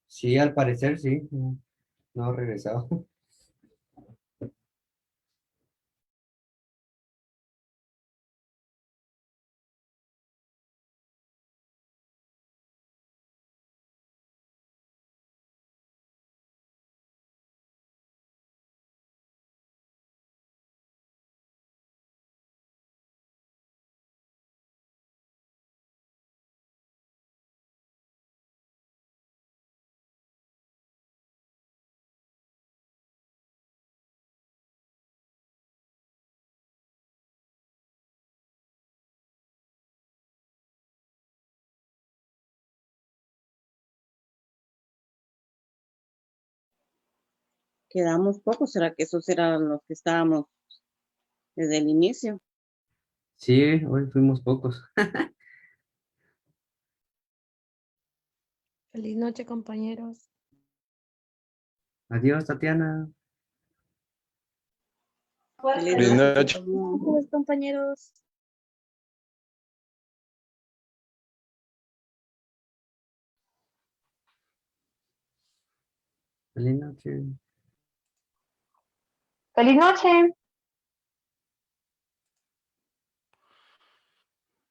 Sí, al parecer sí. No ha regresado. Quedamos pocos, ¿será que esos eran los que estábamos desde el inicio? Sí, hoy fuimos pocos. Feliz noche, compañeros. Adiós, Tatiana. Feliz noche. Adiós, compañeros. Feliz noche. ¡Feliz noche!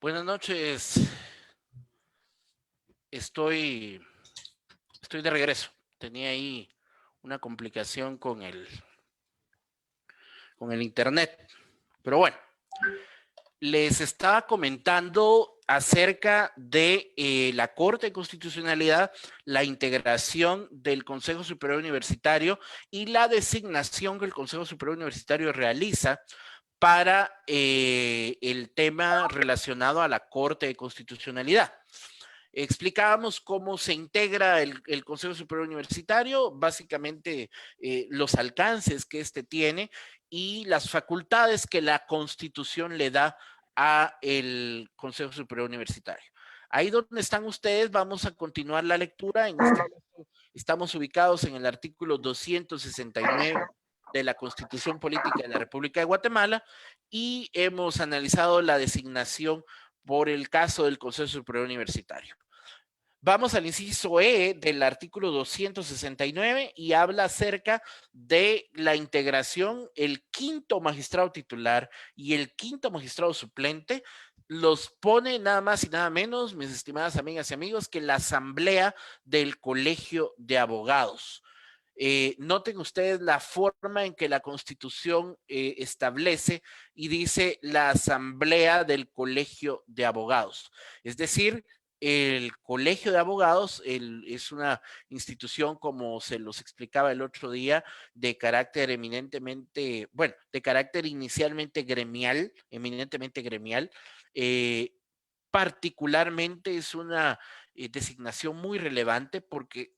Buenas noches. Estoy de regreso. Tenía ahí una complicación con el internet. Pero bueno, les estaba comentando acerca de la Corte de Constitucionalidad, la integración del Consejo Superior Universitario y la designación que el Consejo Superior Universitario realiza para el tema relacionado a la Corte de Constitucionalidad. Explicábamos cómo se integra el Consejo Superior Universitario, básicamente los alcances que éste tiene y las facultades que la Constitución le da a el Consejo Superior Universitario. Ahí donde están ustedes, vamos a continuar la lectura. En este caso, estamos ubicados en el artículo 269 de la Constitución Política de la República de Guatemala y hemos analizado la designación por el caso del Consejo Superior Universitario. Vamos al inciso E del artículo 269 y habla acerca de la integración, el quinto magistrado titular y el quinto magistrado suplente los pone nada más y nada menos, mis estimadas amigas y amigos, que la asamblea del Colegio de Abogados. Noten ustedes la forma en que la Constitución establece y dice la asamblea del Colegio de Abogados. Es decir, el Colegio de Abogados es una institución, como se los explicaba el otro día, de carácter eminentemente, bueno, de carácter inicialmente gremial, eminentemente gremial. Particularmente es una designación muy relevante porque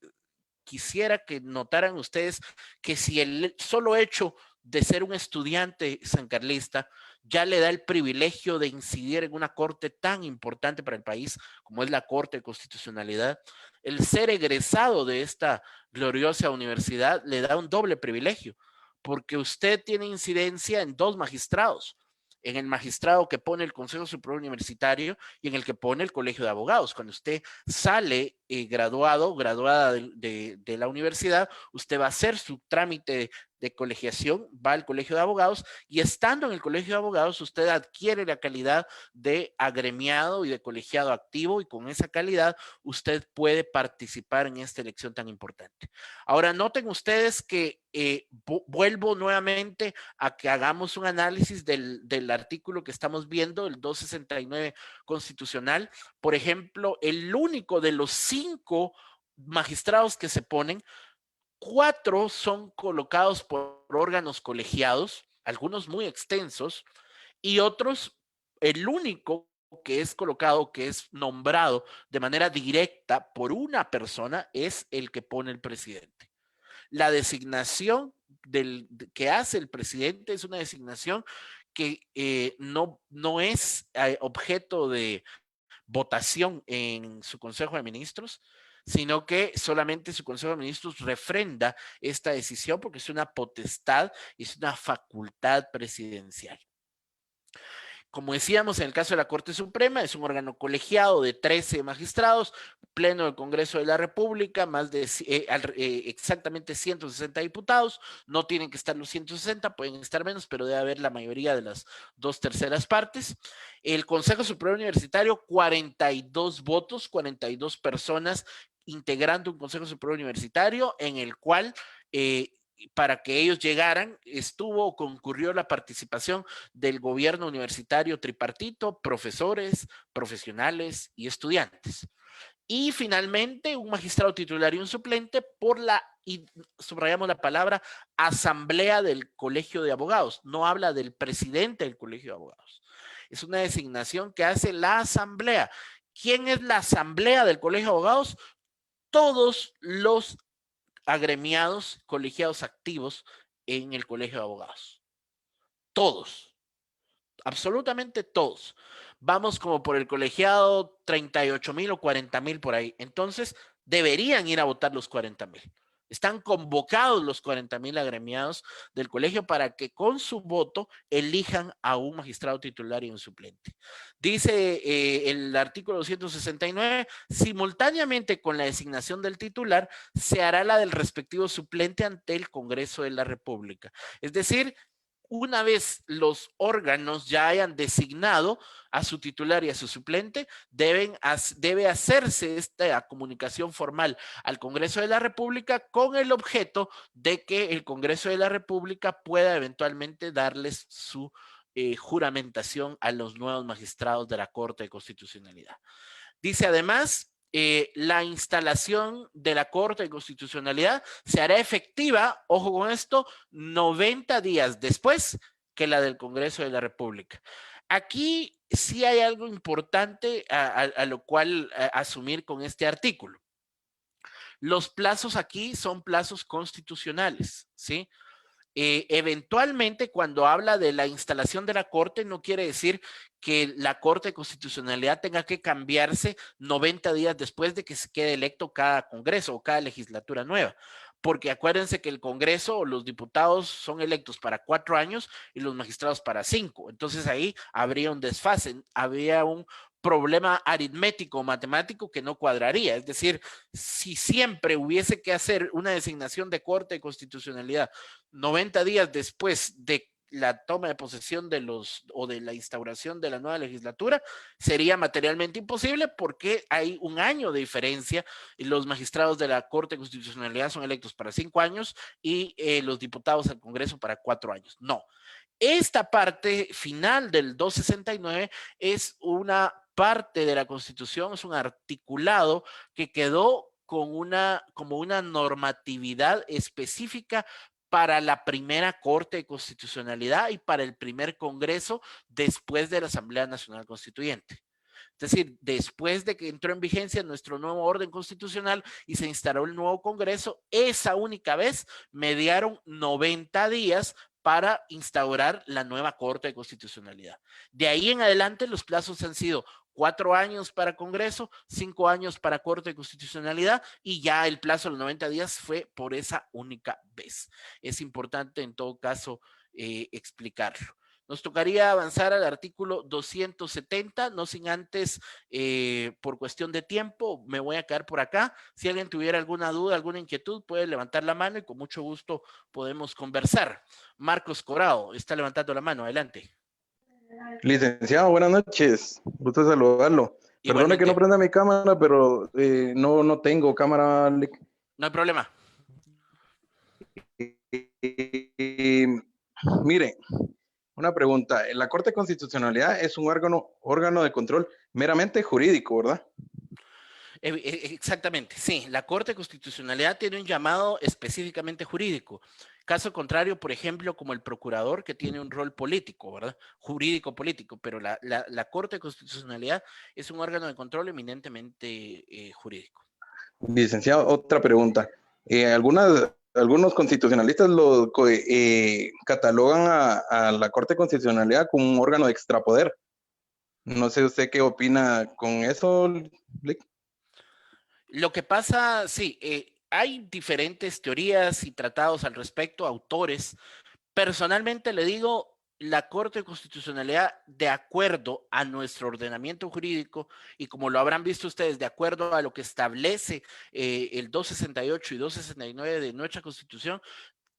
quisiera que notaran ustedes que si el solo hecho de ser un estudiante sancarlista ya le da el privilegio de incidir en una corte tan importante para el país como es la Corte de Constitucionalidad, el ser egresado de esta gloriosa universidad le da un doble privilegio, porque usted tiene incidencia en dos magistrados, en el magistrado que pone el Consejo Superior Universitario y en el que pone el Colegio de Abogados. Cuando usted sale graduada de la universidad, usted va a hacer su trámite de colegiación, va al Colegio de Abogados y estando en el Colegio de Abogados, usted adquiere la calidad de agremiado y de colegiado activo y con esa calidad usted puede participar en esta elección tan importante. Ahora, noten ustedes que vuelvo nuevamente a que hagamos un análisis del artículo que estamos viendo, el 269 constitucional. Por ejemplo, el único de los 5 magistrados que se ponen, 4 son colocados por órganos colegiados, algunos muy extensos, y otros, el único que es colocado, que es nombrado de manera directa por una persona, es el que pone el presidente. La designación que hace el presidente es una designación que no es objeto de votación en su Consejo de Ministros, sino que solamente su Consejo de Ministros refrenda esta decisión porque es una potestad y es una facultad presidencial. Como decíamos, en el caso de la Corte Suprema, es un órgano colegiado de 13 magistrados, pleno del Congreso de la República, exactamente 160 diputados, no tienen que estar los 160, pueden estar menos, pero debe haber la mayoría de las 2/3 partes. El Consejo Superior Universitario, 42 votos, 42 personas integrando un Consejo Superior Universitario en el cual para que ellos llegaran, concurrió la participación del gobierno universitario tripartito, profesores, profesionales y estudiantes. Y finalmente, un magistrado titular y un suplente y subrayamos la palabra, asamblea del Colegio de Abogados. No habla del presidente del Colegio de Abogados. Es una designación que hace la asamblea. ¿Quién es la asamblea del Colegio de Abogados? Todos los agremiados, colegiados activos en el Colegio de Abogados. Todos, absolutamente todos. Vamos como por el colegiado 38,000 o 40,000 por ahí. Entonces, deberían ir a votar los 40,000. Están convocados los 40,000 agremiados del colegio para que con su voto elijan a un magistrado titular y un suplente. Dice el artículo 269, simultáneamente con la designación del titular, se hará la del respectivo suplente ante el Congreso de la República. Es decir, una vez los órganos ya hayan designado a su titular y a su suplente, debe hacerse esta comunicación formal al Congreso de la República con el objeto de que el Congreso de la República pueda eventualmente darles su juramentación a los nuevos magistrados de la Corte de Constitucionalidad. Dice además, la instalación de la Corte de Constitucionalidad se hará efectiva, ojo con esto, 90 días después que la del Congreso de la República. Aquí sí hay algo importante a lo cual asumir con este artículo. Los plazos aquí son plazos constitucionales, ¿sí? Eventualmente, cuando habla de la instalación de la Corte, no quiere decir que la Corte de Constitucionalidad tenga que cambiarse 90 días después de que se quede electo cada Congreso o cada legislatura nueva. Porque acuérdense que el Congreso o los diputados son electos para 4 años y los magistrados para 5. Entonces ahí habría un desfase, habría un problema aritmético o matemático que no cuadraría. Es decir, si siempre hubiese que hacer una designación de Corte de Constitucionalidad 90 días después de la toma de posesión o de la instauración de la nueva legislatura, sería materialmente imposible porque hay un año de diferencia y los magistrados de la Corte de Constitucionalidad son electos para 5 años y los diputados al Congreso para 4 años. No. Esta parte final del 269 es una parte de la Constitución, es un articulado que quedó con como una normatividad específica para la primera Corte de Constitucionalidad y para el primer Congreso después de la Asamblea Nacional Constituyente. Es decir, después de que entró en vigencia nuestro nuevo orden constitucional y se instaló el nuevo Congreso, esa única vez mediaron 90 días para instaurar la nueva Corte de Constitucionalidad. De ahí en adelante los plazos han sido 4 años para Congreso, 5 años para Corte de Constitucionalidad y ya el plazo de los 90 días fue por esa única vez. Es importante en todo caso explicarlo. Nos tocaría avanzar al artículo 270, no sin antes, por cuestión de tiempo, me voy a quedar por acá. Si alguien tuviera alguna duda, alguna inquietud, puede levantar la mano y con mucho gusto podemos conversar. Marcos Corado está levantando la mano, adelante. Licenciado, buenas noches. Gusto saludarlo. Perdone que no prenda mi cámara, pero no tengo cámara. No hay problema. Mire, una pregunta. La Corte de Constitucionalidad es un órgano de control meramente jurídico, ¿verdad? Exactamente, sí. La Corte de Constitucionalidad tiene un llamado específicamente jurídico. Caso contrario, por ejemplo, como el procurador que tiene un rol político, ¿verdad? Jurídico-político, pero la Corte de Constitucionalidad es un órgano de control eminentemente jurídico. Licenciado, otra pregunta. Algunos constitucionalistas catalogan a la Corte de Constitucionalidad como un órgano de extrapoder. No sé usted qué opina con eso, Lick. Lo que pasa, sí, hay diferentes teorías y tratados al respecto, autores. Personalmente le digo, la Corte de Constitucionalidad, de acuerdo a nuestro ordenamiento jurídico, y como lo habrán visto ustedes, de acuerdo a lo que establece el 268 y 269 de nuestra Constitución,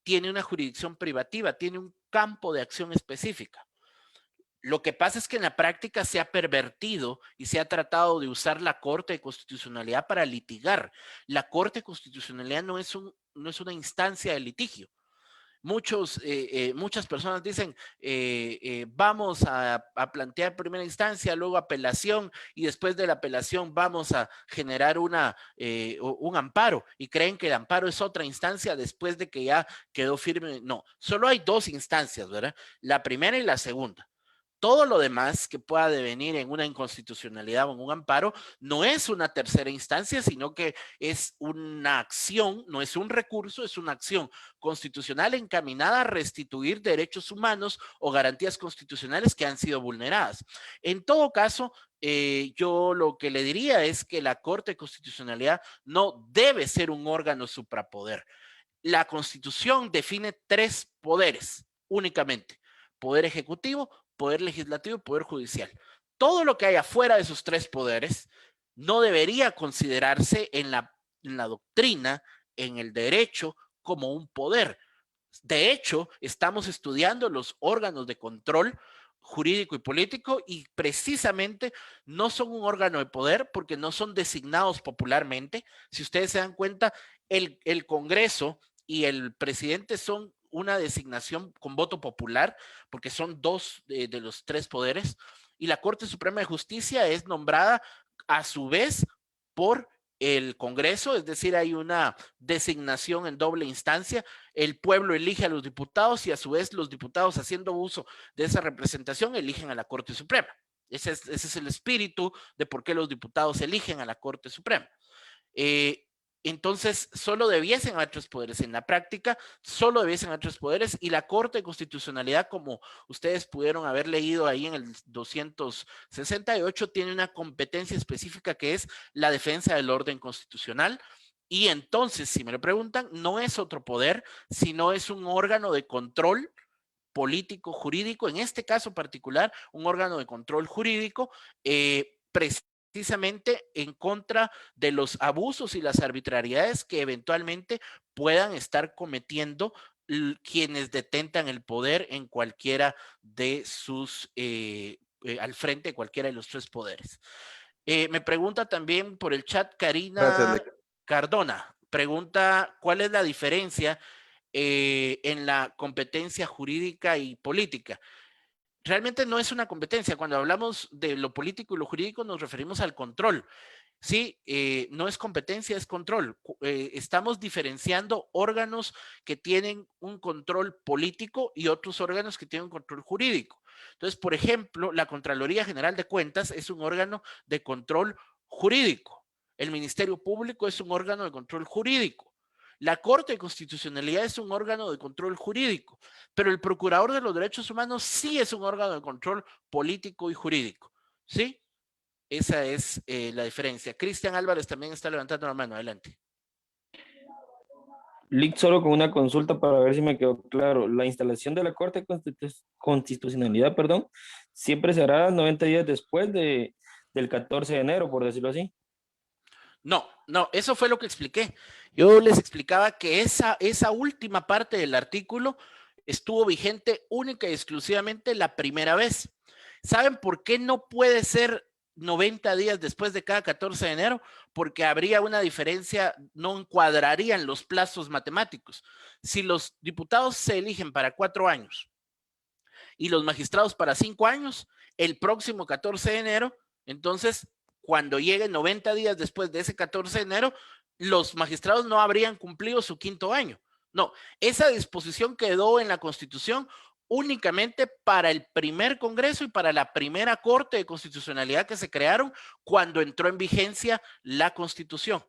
tiene una jurisdicción privativa, tiene un campo de acción específica. Lo que pasa es que en la práctica se ha pervertido y se ha tratado de usar la Corte de Constitucionalidad para litigar. La Corte de Constitucionalidad no es una instancia de litigio. Muchas personas dicen, vamos a plantear primera instancia, luego apelación y después de la apelación vamos a generar un amparo y creen que el amparo es otra instancia después de que ya quedó firme. No, solo hay 2 instancias, ¿verdad? La primera y la segunda. Todo lo demás que pueda devenir en una inconstitucionalidad o en un amparo no es una tercera instancia, sino que es una acción, no es un recurso, es una acción constitucional encaminada a restituir derechos humanos o garantías constitucionales que han sido vulneradas. En todo caso, yo lo que le diría es que la Corte de Constitucionalidad no debe ser un órgano suprapoder. La Constitución define 3 poderes únicamente: poder ejecutivo, poder legislativo y poder judicial. Todo lo que hay afuera de esos 3 poderes no debería considerarse en la doctrina, en el derecho, como un poder. De hecho, estamos estudiando los órganos de control jurídico y político y precisamente no son un órgano de poder porque no son designados popularmente. Si ustedes se dan cuenta, el Congreso y el presidente son una designación con voto popular, porque son 2 de los 3 poderes, y la Corte Suprema de Justicia es nombrada a su vez por el Congreso, es decir, hay una designación en doble instancia. El pueblo elige a los diputados y a su vez los diputados, haciendo uso de esa representación, eligen a la Corte Suprema. Ese es el espíritu de por qué los diputados eligen a la Corte Suprema. Entonces, solo debiesen haber 3 poderes. En la práctica, solo debiesen haber 3 poderes y la Corte de Constitucionalidad, como ustedes pudieron haber leído ahí en el 268, tiene una competencia específica que es la defensa del orden constitucional. Y entonces, si me lo preguntan, no es otro poder, sino es un órgano de control político, jurídico, en este caso particular, un órgano de control jurídico precisamente en contra de los abusos y las arbitrariedades que eventualmente puedan estar cometiendo quienes detentan el poder en cualquiera de sus, al frente de cualquiera de los 3 poderes. Me pregunta también por el chat Karina Cardona, pregunta ¿cuál es la diferencia en la competencia jurídica y política? realmente no es una competencia. Cuando hablamos de lo político y lo jurídico nos referimos al control. Sí, no es competencia, es control. Estamos diferenciando órganos que tienen un control político y otros órganos que tienen un control jurídico. Entonces, por ejemplo, la Contraloría General de Cuentas es un órgano de control jurídico. El Ministerio Público es un órgano de control jurídico. La Corte de Constitucionalidad es un órgano de control jurídico, pero el Procurador de los Derechos Humanos sí es un órgano de control político y jurídico. ¿Sí? Esa es la diferencia. Cristian Álvarez también está levantando la mano. Adelante. Lick, solo con una consulta para ver si me quedó claro. La instalación de la Corte de Constitucionalidad, perdón, siempre se hará 90 días después del 14 de enero, por decirlo así. No, eso fue lo que expliqué. Yo les explicaba que esa última parte del artículo estuvo vigente única y exclusivamente la primera vez. ¿Saben por qué no puede ser 90 días después de cada 14 de enero? Porque habría una diferencia, no encuadrarían los plazos matemáticos. Si los diputados se eligen para 4 años y los magistrados para 5 años, el próximo 14 de enero, entonces, cuando lleguen 90 días después de ese 14 de enero, los magistrados no habrían cumplido su 5º año. No, esa disposición quedó en la Constitución únicamente para el primer Congreso y para la primera Corte de Constitucionalidad que se crearon cuando entró en vigencia la Constitución,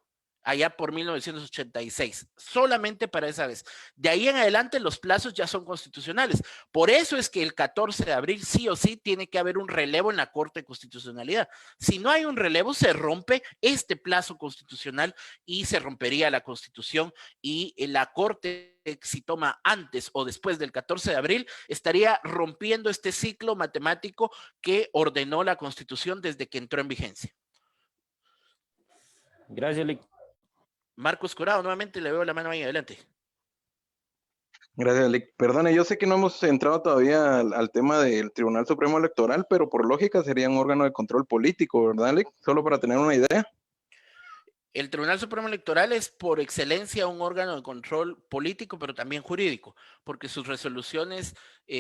allá por 1986, solamente para esa vez. De ahí en adelante los plazos ya son constitucionales. Por eso es que el 14 de abril sí o sí tiene que haber un relevo en la Corte de Constitucionalidad. Si no hay un relevo, se rompe este plazo constitucional y se rompería la Constitución, y la Corte, si toma antes o después del 14 de abril, estaría rompiendo este ciclo matemático que ordenó la Constitución desde que entró en vigencia. Gracias, Lick. Marcos Corado, nuevamente le veo la mano ahí, adelante. Gracias, Lick. Perdone, yo sé que no hemos entrado todavía al tema del Tribunal Supremo Electoral, pero por lógica sería un órgano de control político, ¿verdad, Lick? Solo para tener una idea. El Tribunal Supremo Electoral es por excelencia un órgano de control político, pero también jurídico, porque sus resoluciones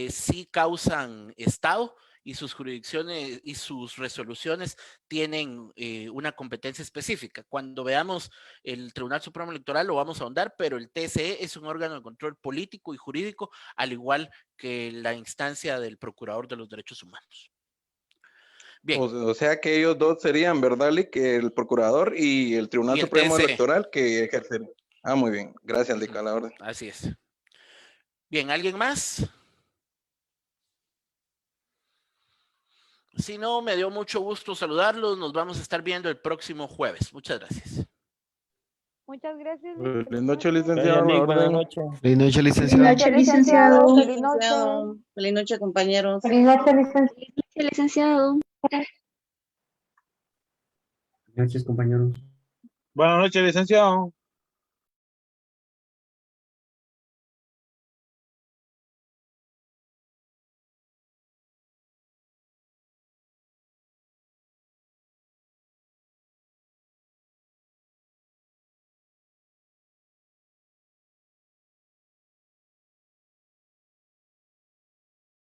sí causan estado, y sus jurisdicciones y sus resoluciones tienen una competencia específica. Cuando veamos el Tribunal Supremo Electoral lo vamos a ahondar, pero el TSE es un órgano de control político y jurídico, al igual que la instancia del Procurador de los Derechos Humanos. Bien. O sea que ellos dos serían, ¿verdad, Lick? El Procurador y el Tribunal Supremo TSE. Electoral que ejercer. Ah, muy bien. Gracias, Lick, a la orden. Así es. Bien, ¿alguien más? Si no, me dio mucho gusto saludarlos. Nos vamos a estar viendo el próximo jueves. Muchas gracias. Muchas gracias. Buenas noches, licenciado. Gracias, Lick, buenas Orden. noches. Feliz noche, Feliz licenciado. noche, licenciado. Feliz noche. Licenciado. Feliz noche, compañeros. Feliz noche, licenciado. Licenciado. Buenas noches, compañeros. Buenas noches, licenciado.